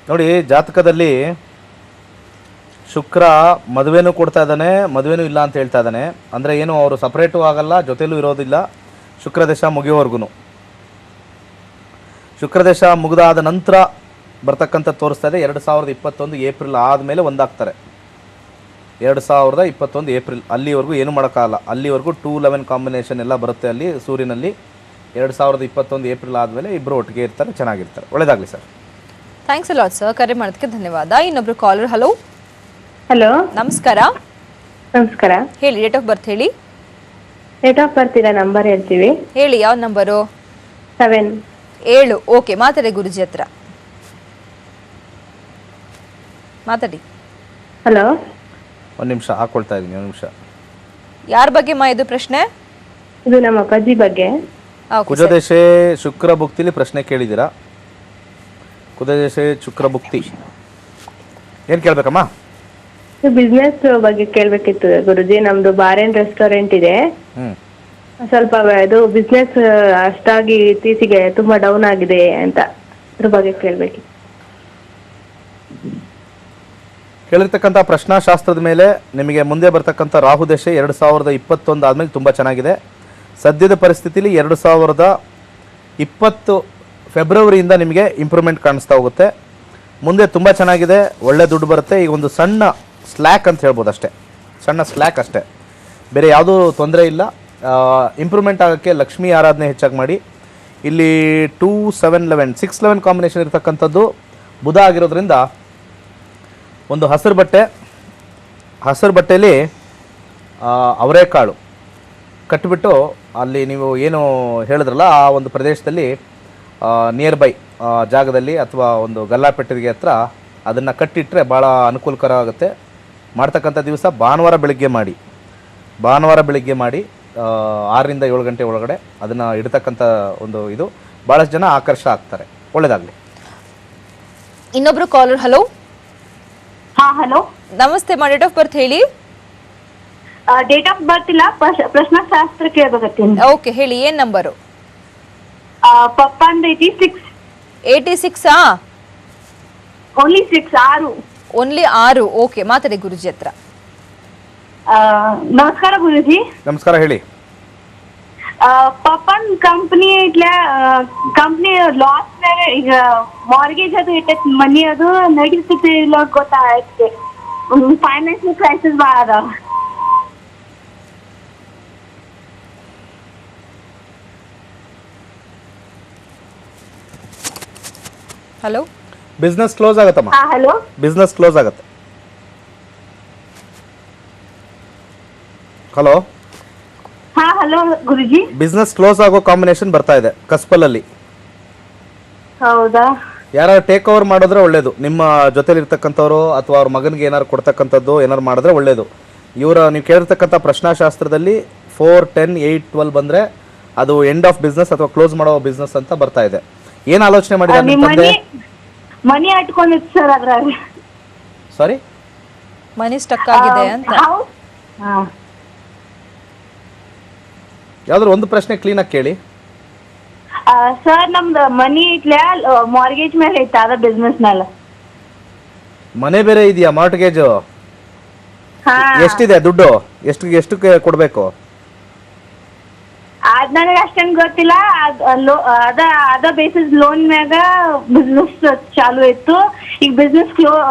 Speaker 2: ನೋಡಿ, ಜಾತಕದಲ್ಲಿ ಶುಕ್ರ ಮದುವೆನೂ ಕೊಡ್ತಾ ಇದ್ದಾನೆ, ಮದುವೆನೂ ಇಲ್ಲ ಅಂತ ಹೇಳ್ತಾ ಇದ್ದಾನೆ. ಅಂದರೆ ಏನು, ಅವರು ಸಪ್ರೇಟು ಆಗಲ್ಲ, ಜೊತೆಲೂ ಇರೋದಿಲ್ಲ ಶುಕ್ರದೇಶ ಮುಗಿಯೋವರೆಗೂ. ಶುಕ್ರದೇಶ ಮುಗಿದಾದ ನಂತರ ಬರ್ತಕ್ಕಂಥ ತೋರಿಸ್ತಾ ಇದೆ 2021 ಏಪ್ರಿಲ್ ಆದಮೇಲೆ ಒಂದಾಗ್ತಾರೆ. 2021 ಏಪ್ರಿಲ್ ಅಲ್ಲಿವರೆಗೂ ಏನು ಮಾಡೋಕ್ಕಾಗಲ್ಲ. ಅಲ್ಲಿವರೆಗೂ 2-11 ಕಾಂಬಿನೇಷನ್ ಎಲ್ಲ ಬರುತ್ತೆ ಅಲ್ಲಿ ಸೂರ್ಯನಲ್ಲಿ. 2021 ಏಪ್ರಿಲ್ ಆದಮೇಲೆ ಇಬ್ಬರು ಒಟ್ಟಿಗೆ ಇರ್ತಾರೆ, ಚೆನ್ನಾಗಿರ್ತಾರೆ. ಒಳ್ಳೆಯದಾಗಲಿ ಸರ್.
Speaker 1: ಥ್ಯಾಂಕ್ಸ್ ಅಲಾಟ್ ಸರ್, ಕರೆ ಮಾಡೋದಕ್ಕೆ ಧನ್ಯವಾದ. ಇನ್ನೊಬ್ರು ಕಾಲರ್. ಹಲೋ
Speaker 4: ಹಲೋ,
Speaker 1: ನಮಸ್ಕಾರ.
Speaker 4: ನಮಸ್ಕಾರ.
Speaker 1: ಹೇಳಿ, ಡೇಟ್ ಆಫ್ ಬರ್ತ್ ಹೇಳಿ.
Speaker 4: ಡೇಟ್ ಆಫ್ ಬರ್ತ್ ಇಲ್ಲ, ನಂಬರ್ ಹೇಳ್ತೀವಿ.
Speaker 1: ಹೇಳಿ, ಯಾವ ನಂಬರು?
Speaker 4: 7.
Speaker 1: ಓಕೆ, ಮಾತಾಡಿ ಗುರುಜಿ ಹತ್ರ ಮಾತಾಡಿ.
Speaker 4: ಹಲೋ,
Speaker 2: ಒಂದು ನಿಮಿಷ ಹಾಕೊಳ್ತಾ ಇದ್ದೀನಿ, ಒಂದು ನಿಮಿಷ.
Speaker 1: ಯಾರ ಬಗ್ಗೆ ಮಾ ಇದು ಪ್ರಶ್ನೆ?
Speaker 4: ಇದು ನಮ್ಮ ಅಪ್ಪಾಜಿ ಬಗ್ಗೆ.
Speaker 2: ಕುಜದೇಶೆ ಶುಕ್ರ ಭುಕ್ತಿಲಿ ಪ್ರಶ್ನೆ ಕೇಳಿದ್ದೀರಾ? ಕುಜದೇಶೆ ಶುಕ್ರ ಭುಕ್ತಿ ಏನು ಕೇಳಬೇಕಮ್ಮ?
Speaker 4: ಬಿಸ್ನೆಸ್ ಬಗ್ಗೆ ಕೇಳಬೇಕಿತ್ತು ಗುರುಜಿ. ನಮ್ದು ಬಾರ್ ಅಂಡ್ ರೆಸ್ಟೋರೆಂಟ್ ಇದೆ. ಸ್ವಲ್ಪ ಇದು ಬಿಸ್ನೆಸ್ ಅಷ್ಟಾಗಿ ಇತ್ತೀಚೆಗೆ ತುಂಬಾ ಡೌನ್ ಆಗಿದೆ ಅಂತ, ಅದ್ರ ಬಗ್ಗೆ ಕೇಳಬೇಕಿತ್ತು.
Speaker 2: ಕೇಳಿರ್ತಕ್ಕಂಥ ಪ್ರಶ್ನಾಶಾಸ್ತ್ರದ ಮೇಲೆ ನಿಮಗೆ ಮುಂದೆ ಬರ್ತಕ್ಕಂಥ ರಾಹುದೇಶ 2021 ಆದಮೇಲೆ ತುಂಬ ಚೆನ್ನಾಗಿದೆ. ಸದ್ಯದ ಪರಿಸ್ಥಿತಿಲಿ 2020 ಫೆಬ್ರವರಿಯಿಂದ ನಿಮಗೆ ಇಂಪ್ರೂವ್ಮೆಂಟ್ ಕಾಣಿಸ್ತಾ ಹೋಗುತ್ತೆ. ಮುಂದೆ ತುಂಬ ಚೆನ್ನಾಗಿದೆ, ಒಳ್ಳೆ ದುಡ್ಡು ಬರುತ್ತೆ. ಈಗ ಒಂದು ಸಣ್ಣ ಸ್ಲ್ಯಾಕ್ ಅಂತ ಹೇಳ್ಬೋದು ಅಷ್ಟೇ, ಸಣ್ಣ ಸ್ಲ್ಯಾಕ್ ಅಷ್ಟೇ, ಬೇರೆ ಯಾವುದೂ ತೊಂದರೆ ಇಲ್ಲ. ಇಂಪ್ರೂವ್ಮೆಂಟ್ ಆಗೋಕ್ಕೆ ಲಕ್ಷ್ಮೀ ಆರಾಧನೆ ಹೆಚ್ಚಾಗಿ ಮಾಡಿ. ಇಲ್ಲಿ 2 7 11 6-11 ಕಾಂಬಿನೇಷನ್ ಇರತಕ್ಕಂಥದ್ದು ಬುಧ ಆಗಿರೋದ್ರಿಂದ ಒಂದು ಹಸಿರು ಬಟ್ಟೆಯಲ್ಲಿ ಅವರೆಕಾಳು ಕಟ್ಟಿಬಿಟ್ಟು ಅಲ್ಲಿ ನೀವು ಏನು ಹೇಳಿದ್ರಲ್ಲ ಆ ಒಂದು ಪ್ರದೇಶದಲ್ಲಿ ನಿಯರ್ ಬೈ ಜಾಗದಲ್ಲಿ ಅಥವಾ ಒಂದು ಗಲ್ಲಾಪೆಟ್ಟಿಗೆ ಹತ್ರ ಅದನ್ನು ಕಟ್ಟಿಟ್ಟರೆ ಭಾಳ ಅನುಕೂಲಕರ ಆಗುತ್ತೆ. ಮಾಡ್ತಕ್ಕಂಥ ದಿವಸ ಭಾನುವಾರ ಬೆಳಗ್ಗೆ ಮಾಡಿ 6ರಿಂದ 7 ಗಂಟೆ ಒಳಗಡೆ ಅದನ್ನು ಇಡ್ತಕ್ಕಂಥ ಒಂದು ಇದು ಭಾಳಷ್ಟು ಜನ ಆಕರ್ಷ ಆಗ್ತಾರೆ. ಒಳ್ಳೆಯದಾಗಲಿ.
Speaker 1: ಇನ್ನೊಬ್ರು ಕಾಲರ್. ಹಲೋ.
Speaker 6: ಹಾ, ಹಲೋ,
Speaker 1: ನಮಸ್ತೆ ಮಾ, ಡೇಟ್ ಆಫ್ ಬರ್ತ್ ಹೇಳಿ.
Speaker 6: ಡೇಟ್ ಆಫ್ ಬರ್ತ್ ಇಲ್ಲ, ಪ್ರಶ್ನಾಶಾಸ್ತ್ರ ಕೇಳಬೇಕತ್ತೀನಿ.
Speaker 1: ಓಕೆ, ಹೇಳಿ, ಏನ್ ನಂಬರು?
Speaker 6: ಪಪ್ಪಂದು 86.
Speaker 1: 86
Speaker 6: ಓನ್ಲಿ 6.
Speaker 1: ಓನ್ಲಿ 6. ಓಕೆ, ಮಾತಾಡಿ ಗುರುಜಿ ಹತ್ರ.
Speaker 6: ನಮಸ್ಕಾರ ಗುರುಜಿ.
Speaker 2: ನಮಸ್ಕಾರ, ಹೇಳಿ.
Speaker 6: ಪಪ್ಪನ್ ಕಂಪ್ನಿ ಲಾಸ್ ಈಗ ಮಾರ್ಗೇಜ್ ಅದು ಇಟ್ಟೈತಿ, ಮನಿ ಅದು ನಡೀತೈತಿ ಇಲ್ಲ ಗೊತ್ತಾಯ್ತು. ಫೈನಾನ್ಷಿಯಲ್ ಕ್ರೈಸಿಸ್ ಭಾಳ ಅದಾವ.
Speaker 1: ಹಲೋ.
Speaker 2: ಬಿಸ್ನೆಸ್ ಕ್ಲೋಸ್ ಆಗುತ್ತಮ್ಮ.
Speaker 6: ಹಲೋ,
Speaker 2: ಬಿಸ್ನೆಸ್ ಕ್ಲೋಸ್ ಆಗುತ್ತೆ. ಹಲೋ.
Speaker 6: ಹಾ, ಹಲೋ ಗುರುಜಿ.
Speaker 2: ಬಿಸ್ನೆಸ್ ಕ್ಲೋಸ್ ಆಗೋ ಕಾಂಬಿನೇಷನ್ ಬರ್ತಾ ಇದೆ ಕಸ್ಪಲಲ್ಲಿ.
Speaker 6: ಹೌದಾ?
Speaker 2: ಯಾರು ಟೇಕ್ ಓವರ್ ಮಾಡಿದ್ರೆ ಒಳ್ಳೇದು. ನಿಮ್ಮ ಜೊತೆಲಿ ಇರ್ತಕ್ಕಂಥವ್ರು ಅಥವಾ ಅವ್ರ ಮಗನಿಗೆ ಏನಾರು ಕೊಡ್ತಕ್ಕಂಥದ್ದು ಏನಾರು ಮಾಡಿದ್ರೆ ಒಳ್ಳೇದು. ನೀವು ಕೇಳಿರ್ತಕ್ಕಂಥ ಪ್ರಶ್ನಾಶಾಸ್ತ್ರದಲ್ಲಿ 4 10 8 12 ಬಂದರೆ ಅದು ಎಂಡ್ ಆಫ್ ಬಿಸ್ನೆಸ್ ಅಥವಾ ಕ್ಲೋಸ್ ಮಾಡೋ ಬಿಸ್ನೆಸ್ ಅಂತ ಬರ್ತಾ ಇದೆ. ಏನು ಆಲೋಚನೆ ಮಾಡಿದ್ರೆ
Speaker 6: ಮನಿ ಅಟ್ಕೊಂಡಿತ್ತು ಸರ್ ಅದ್ರಾಗ.
Speaker 2: ಸಾರಿ,
Speaker 1: ಮನಿ ಸ್ಟಕ್ ಆಗಿದೆ ಅಂತ.
Speaker 2: ಯಾವ್ದಾದ್ರು ಒಂದು ಪ್ರಶ್ನೆ ಕ್ಲೀನಾಗಿ ಕೇಳಿ.
Speaker 6: ಸರ್, ನಮ್ದು ಮನಿ ಇಟ್ಲೆ ಮಾರ್ಗೇಜ್ ಮೇಲೆ ಐತ, ಅದ ಬಿಸ್ನೆಸ್ ಮೇಲೆ.
Speaker 2: ಮನೆ ಬೇರೆ ಇದೆಯಾ? ಮಾರ್ಟ್ಗೇಜ್ ಎಷ್ಟಿದೆ ದುಡ್ಡು? ಎಷ್ಟು ಕೊಡಬೇಕು?
Speaker 6: ಅದ್ ನನಗೆ ಅಷ್ಟೇನ್ ಗೊತ್ತಿಲ್ಲ. ಅದ ಬೇಸಿಸ್ ಲೋನ್ ಮ್ಯಾಗ ಬಿಸ್ನೆಸ್ ಚಾಲು ಇತ್ತು. ಈಗ ಬಿಸ್ನೆಸ್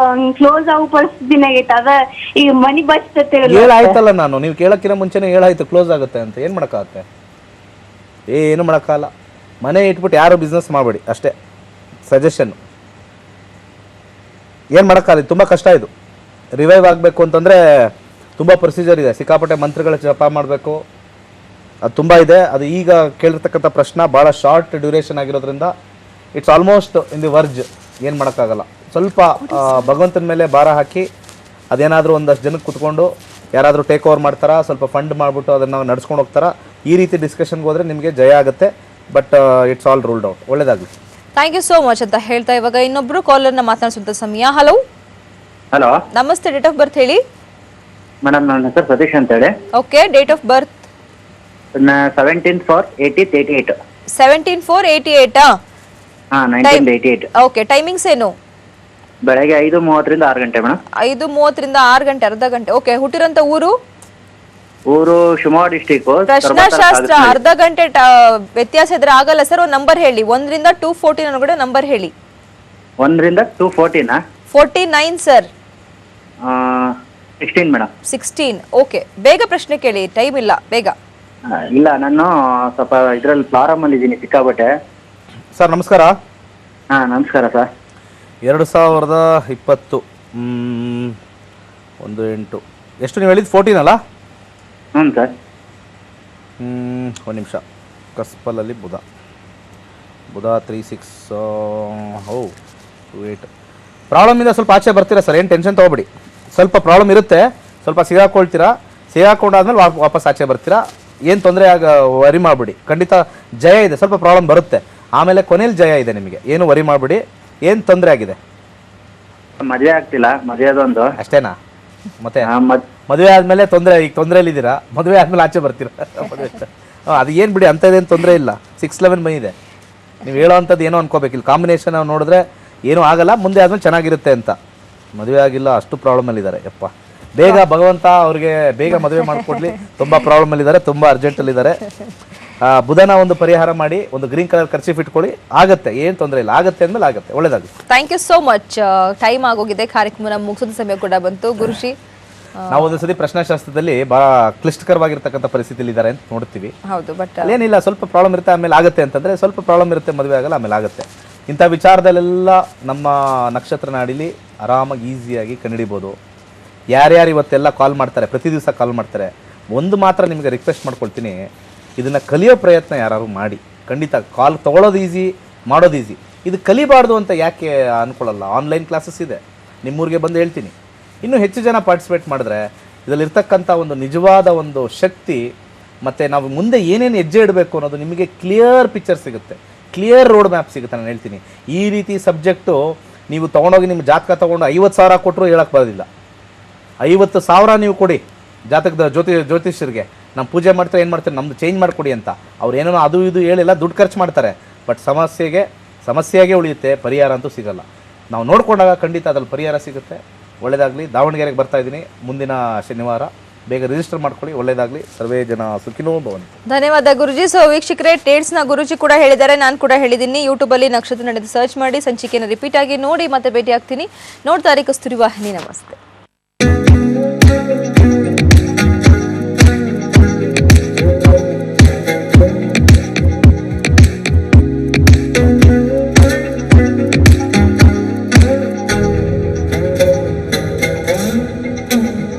Speaker 6: ಕ್ಲೋಸ್ ಆಗೋ ಪರಿಸ್ಥಿತಿನಾಗ ಐತೆ. ಅದ ಈಗ ಮನಿ ಬರ್ತೈತೆ.
Speaker 2: ಹೇಳಾಯ್ತಲ್ಲ ನಾನು, ನೀವು ಕೇಳಕ್ಕಿಂತ ಮುಂಚೆನೆ ಹೇಳಾಯ್ತು ಕ್ಲೋಸ್ ಆಗುತ್ತೆ ಅಂತ. ಏನು ಮಾಡೋಕ್ಕಾಗತ್ತೆ? ಏನು ಮಾಡೋಕ್ಕಾಗಲ್ಲ. ಮನೆ ಇಟ್ಬಿಟ್ಟು ಯಾರು ಬಿಸ್ನೆಸ್ ಮಾಡಬೇಡಿ ಅಷ್ಟೇ, ಸಜೆಷನ್. ಏನು ಮಾಡೋಕ್ಕಾಗಲ್ಲ, ತುಂಬ ಕಷ್ಟ ಇದು. ರಿವೈವ್ ಆಗಬೇಕು ಅಂತಂದರೆ ತುಂಬ ಪ್ರೊಸೀಜರ್ ಇದೆ, ಸಿಕ್ಕಾಪಟ್ಟೆ ಮಂತ್ರಗಳ ಜಪ ಮಾಡಬೇಕು, ಅದು ತುಂಬ ಇದೆ. ಅದು ಈಗ ಕೇಳಿರ್ತಕ್ಕಂಥ ಪ್ರಶ್ನೆ ಭಾಳ ಶಾರ್ಟ್ ಡ್ಯೂರೇಷನ್ ಆಗಿರೋದ್ರಿಂದ it's almost in the verge, ಏನು ಮಾಡೋಕ್ಕಾಗಲ್ಲ. ಸ್ವಲ್ಪ ಭಗವಂತನ ಮೇಲೆ ಭಾರ ಹಾಕಿ ಅದೇನಾದರೂ ಒಂದಷ್ಟು ಜನಕ್ಕೆ ಕುತ್ಕೊಂಡು ಯಾರಾದರೂ ಟೇಕ್ ಓವರ್ ಮಾಡ್ತಾರಾ, ಸ್ವಲ್ಪ ಫಂಡ್ ಮಾಡಿಬಿಟ್ಟು ಅದನ್ನು ನಡ್ಸ್ಕೊಂಡು ಹೋಗ್ತಾರಾ, ಈ ರೀತಿ ಡಿಸ್ಕಷನ್ಗೆ ಹೋದರೆ ನಿಮಗೆ ಜಯ ಆಗುತ್ತೆ. But it's all ruled out. ಒಳ್ಳೇದಾಗಲಿ.
Speaker 1: ಥ್ಯಾಂಕ್ ಯು ಸೋ ಮಚ್ ಅಂತ ಹೇಳ್ತಾ ಇವಾಗ ಇನ್ನೊಬ್ರು ಕಾಲರ್ನ ಮಾತನಾಡಿಸುವಂತ ಸಮಯ. ಹಲೋ
Speaker 5: ಹಲೋ
Speaker 1: ನಮಸ್ತೆ, ಡೇಟ್ ಆಫ್ ಬರ್ತ್ ಹೇಳಿ.
Speaker 5: ಮೇಡಮ್, ನನ್ನ ಹೆಸರು ಸತೀಶ್ ಅಂತ ಹೇಳಿ.
Speaker 1: Okay, date of birth
Speaker 5: 17/4/88.
Speaker 1: 17/4/88.
Speaker 5: ಹಾಂ, 1988.
Speaker 1: ಓಕೆ, ಟೈಮಿಂಗ್ಸ್ ಏನು?
Speaker 5: ಬೆಳಗ್ಗೆ 5:30ರಿಂದ 6 ಗಂಟೆ ಮೇಡಮ್.
Speaker 1: 5:30ರಿಂದ 6 ಗಂಟೆ, ಅರ್ಧ ಗಂಟೆ. ಓಕೆ, ಹುಟ್ಟಿರೋಂಥ ಊರು?
Speaker 5: ಊರು ಶಿವಮೊಗ್ಗ ಡಿಸ್ಟಿಕ್.
Speaker 1: ಪ್ರಶ್ನಾಶಾಸ್ತ್ರ ಅರ್ಧ ಗಂಟೆ ವ್ಯತ್ಯಾಸ ಇದ್ರೆ ಆಗಲ್ಲ ಸರ್. ಒಂದು ನಂಬರ್ ಹೇಳಿ, 1ರಿಂದ 214 ಒಳಗಡೆ ನಂಬರ್ ಹೇಳಿ.
Speaker 5: 1ರಿಂದ 214.
Speaker 1: 49 ಸರ್.
Speaker 5: 16 ಮೇಡಮ್.
Speaker 1: 16. ಓಕೆ, ಬೇಗ ಪ್ರಶ್ನೆ ಕೇಳಿ, ಟೈಮ್ ಇಲ್ಲ, ಬೇಗ.
Speaker 5: ಇಲ್ಲ, ನಾನು ಸ್ವಲ್ಪ ಇದರಲ್ಲಿ ಪ್ರಾರಂಭಲ್ಲಿ ಇದ್ದೀನಿ ಸಿಕ್ಕಾಬಟ್ಟೆ.
Speaker 2: ಸರ್ ನಮಸ್ಕಾರ.
Speaker 5: ಹಾಂ, ನಮಸ್ಕಾರ ಸರ್.
Speaker 2: 2020 1/8 ಎಷ್ಟು ನೀವು ಹೇಳಿದ್ದು? 14 ಅಲ್ಲ?
Speaker 5: ಹ್ಞೂ ಸರ್.
Speaker 2: ಒಂದು ನಿಮಿಷ. ಕಸ್ಪಲಲ್ಲಿ ಬುಧ 36 28. ಪ್ರಾಬ್ಲಮ್ ಇದೆ, ಸ್ವಲ್ಪ ಆಚೆ ಬರ್ತೀರಾ ಸರ್, ಏನು ಟೆನ್ಷನ್ ತೊಗೊಬೇಡಿ. ಸ್ವಲ್ಪ ಪ್ರಾಬ್ಲಮ್ ಇರುತ್ತೆ, ಸ್ವಲ್ಪ ಸಿಗಾಕೊಳ್ತೀರಾ, ಸಿಗಾಕೊಂಡಾದ್ಮೇಲೆ ವಾಪಸ್ ಆಚೆ ಬರ್ತೀರಾ, ಏನು ತೊಂದರೆ ವರಿ ಮಾಡಿಬಿಡಿ. ಖಂಡಿತ ಜಯ ಇದೆ, ಸ್ವಲ್ಪ ಪ್ರಾಬ್ಲಮ್ ಬರುತ್ತೆ, ಆಮೇಲೆ ಕೊನೆಯಲ್ಲಿ ಜಯ ಇದೆ ನಿಮಗೆ, ಏನು ವರಿ ಮಾಡಿಬಿಡಿ. ಏನು ತೊಂದರೆ ಆಗಿದೆ?
Speaker 5: ಮದುವೆ ಆಗ್ತಿಲ್ಲ, ಮದುವೆದೊಂದು
Speaker 2: ಅಷ್ಟೇನಾ? ಮತ್ತೆ
Speaker 5: ಮದ್
Speaker 2: ಮದುವೆ ಆದಮೇಲೆ ತೊಂದರೆ, ಈಗ ತೊಂದರೆಯಲ್ಲಿದ್ದೀರಾ, ಮದುವೆ ಆದಮೇಲೆ ಆಚೆ ಬರ್ತೀರಾ. ಅದು ಏನು ಬಿಡಿ, ಅಂಥದ್ದೇನು ತೊಂದರೆ ಇಲ್ಲ. 6-11 ಬಂದಿದೆ, ನೀವು ಹೇಳೋ ಅಂಥದ್ದು ಏನೋ ಅನ್ಕೋಬೇಕಿಲ್ಲ. ಕಾಂಬಿನೇಷನ್ ನಾವು ನೋಡಿದ್ರೆ ಏನೂ ಆಗಲ್ಲ, ಮುಂದೆ ಆದ್ಮೇಲೆ ಚೆನ್ನಾಗಿರುತ್ತೆ ಅಂತ. ಮದುವೆ ಆಗಿಲ್ಲ, ಅಷ್ಟು ಪ್ರಾಬ್ಲಮಲ್ಲಿದ್ದಾರೆ. ಯಪ್ಪ, ಬೇಗ ಭಗವಂತ ಅವ್ರಿಗೆ ಬೇಗ ಮದುವೆ ಮಾಡಿಕೊಡ್ಲಿ. ತುಂಬ ಪ್ರಾಬ್ಲಮಲ್ಲಿದ್ದಾರೆ, ತುಂಬ ಅರ್ಜೆಂಟಲ್ಲಿದ್ದಾರೆ. ಬುಧನ ಒಂದು ಪರಿಹಾರ ಮಾಡಿ, ಒಂದು ಗ್ರೀನ್ ಕಲರ್ ಕರ್ಚೀಫ್ ಇಟ್ಕೊಳ್ಳಿ, ಆಗತ್ತೆ, ಏನು ತೊಂದರೆ ಇಲ್ಲ, ಆಗತ್ತೆ ಅಂದಮೇಲೆ ಆಗತ್ತೆ. ಒಳ್ಳೇದಾಗಲಿ.
Speaker 1: Thank you so much. Time ಆಗೋಗಿದೆ, ಕಾರ್ಯಕ್ರಮನ ಮುಗಿಸೋದ ಸಮಯ ಕೂಡ ಬಂತು. ಗುರುಜಿ,
Speaker 2: ನಾವು ಒಂದು ಸತಿ ಪ್ರಶ್ನಾಶಾಸ್ತ್ರದಲ್ಲಿ ಬಹಳ ಕ್ಲಿಷ್ಟಕರವಾಗಿರ್ತಕ್ಕಂಥ ಪರಿಸ್ಥಿತಿಯಲ್ಲಿ ಇದ್ದಾರೆ ಅಂತ ನೋಡ್ತೀವಿ.
Speaker 1: ಹೌದು, ಬಟ್
Speaker 2: ಏನಿಲ್ಲ, ಸ್ವಲ್ಪ ಪ್ರಾಬ್ಲಮ್ ಇರುತ್ತೆ, ಆಮೇಲೆ ಆಗುತ್ತೆ ಅಂತಂದರೆ ಸ್ವಲ್ಪ ಪ್ರಾಬ್ಲಮ್ ಇರುತ್ತೆ, ಮದುವೆ ಆಗಲ್ಲ, ಆಮೇಲೆ ಆಗುತ್ತೆ. ಇಂಥ ವಿಚಾರದಲ್ಲೆಲ್ಲ ನಮ್ಮ ನಕ್ಷತ್ರ ನಾಡಿಲಿ ಆರಾಮಾಗಿ ಈಸಿಯಾಗಿ ಕಂಡುಹಿಡಿಬೋದು. ಯಾರ್ಯಾರು ಇವತ್ತೆಲ್ಲ ಕಾಲ್ ಮಾಡ್ತಾರೆ, ಪ್ರತಿ ದಿವಸ ಕಾಲ್ ಮಾಡ್ತಾರೆ, ಒಂದು ಮಾತ್ರ ನಿಮಗೆ ರಿಕ್ವೆಸ್ಟ್ ಮಾಡ್ಕೊಳ್ತೀನಿ, ಇದನ್ನು ಕಲಿಯೋ ಪ್ರಯತ್ನ ಯಾರು ಮಾಡಿ. ಖಂಡಿತ ಕಾಲ್ ತೊಗೊಳೋದು ಈಸಿ, ಮಾಡೋದು ಈಸಿ. ಇದು ಕಲಿಬಾರ್ದು ಅಂತ ಯಾಕೆ ಅಂದ್ಕೊಳ್ಳಲ್ಲ? ಆನ್ಲೈನ್ ಕ್ಲಾಸಸ್ ಇದೆ, ನಿಮ್ಮೂರಿಗೆ ಬಂದು ಹೇಳ್ತೀನಿ. ಇನ್ನೂ ಹೆಚ್ಚು ಜನ ಪಾರ್ಟಿಸಿಪೇಟ್ ಮಾಡಿದ್ರೆ ಇದರಲ್ಲಿರ್ತಕ್ಕಂಥ ಒಂದು ನಿಜವಾದ ಒಂದು ಶಕ್ತಿ, ಮತ್ತು ನಾವು ಮುಂದೆ ಏನೇನು ಹೆಜ್ಜೆ ಇಡಬೇಕು ಅನ್ನೋದು ನಿಮಗೆ ಕ್ಲಿಯರ್ ಪಿಕ್ಚರ್ ಸಿಗುತ್ತೆ, ಕ್ಲಿಯರ್ ರೋಡ್ ಮ್ಯಾಪ್ ಸಿಗುತ್ತೆ. ನಾನು ಹೇಳ್ತೀನಿ, ಈ ರೀತಿ ಸಬ್ಜೆಕ್ಟು ನೀವು ತೊಗೊಂಡೋಗಿ ನಿಮ್ಮ ಜಾತಕ ತೊಗೊಂಡು 50,000 ಕೊಟ್ಟರು ಹೇಳಕ್ಕೆ ಬರೋದಿಲ್ಲ. 50,000 ನೀವು ಕೊಡಿ ಜಾತಕದ ಜ್ಯೋತಿಷ್ಯರಿಗೆ, ನಮ್ಮ ಪೂಜೆ ಮಾಡ್ತಾರೆ, ಏನು ಮಾಡ್ತಾರೆ, ನಮ್ಮದು ಚೇಂಜ್ ಮಾಡಿಕೊಡಿ ಅಂತ. ಅವ್ರು ಏನೇನೋ ಅದು ಇದು ಹೇಳಿಲ್ಲ, ದುಡ್ಡು ಖರ್ಚು ಮಾಡ್ತಾರೆ, ಬಟ್ ಸಮಸ್ಯೆಗೆ ಉಳಿಯುತ್ತೆ, ಪರಿಹಾರ ಅಂತೂ ಸಿಗಲ್ಲ. ನಾವು ನೋಡಿಕೊಂಡಾಗ ಖಂಡಿತ ಅದ್ರಲ್ಲಿ ಪರಿಹಾರ ಸಿಗುತ್ತೆ. ಒಳ್ಳೆಯದಾಗಲಿ. ದಾವಣಗೆರೆಗೆ ಬರ್ತಾ ಇದ್ದೀನಿ ಮುಂದಿನ ಶನಿವಾರ, ಬೇಗ ರಿಜಿಸ್ಟರ್ ಮಾಡ್ಕೊಳ್ಳಿ. ಒಳ್ಳೆಯದಾಗಲಿ. ಸರ್ವೇ ಜನ ಸುಖಿನೋ ಭವಂತು.
Speaker 1: ಧನ್ಯವಾದ ಗುರುಜಿ. ಸೊ ವೀಕ್ಷಕರೇ, ಟೇಟ್ಸ್ನ ಗುರುಜಿ ಕೂಡ ಹೇಳಿದ್ದಾರೆ, ನಾನು ಕೂಡ ಹೇಳಿದ್ದೀನಿ. ಯೂಟ್ಯೂಬಲ್ಲಿ ನಕ್ಷತ್ರ ನಡೆದು ಸರ್ಚ್ ಮಾಡಿ, ಸಂಚಿಕೆಯನ್ನು ರಿಪೀಟ್ ಆಗಿ ನೋಡಿ, ಮತ್ತೆ ಭೇಟಿ ಆಗ್ತೀನಿ. ನೋಡ್ತಾ ಇರಿ ಕಸ್ತೂರಿ ವಾಹಿನಿ. ನಮಸ್ತೆ.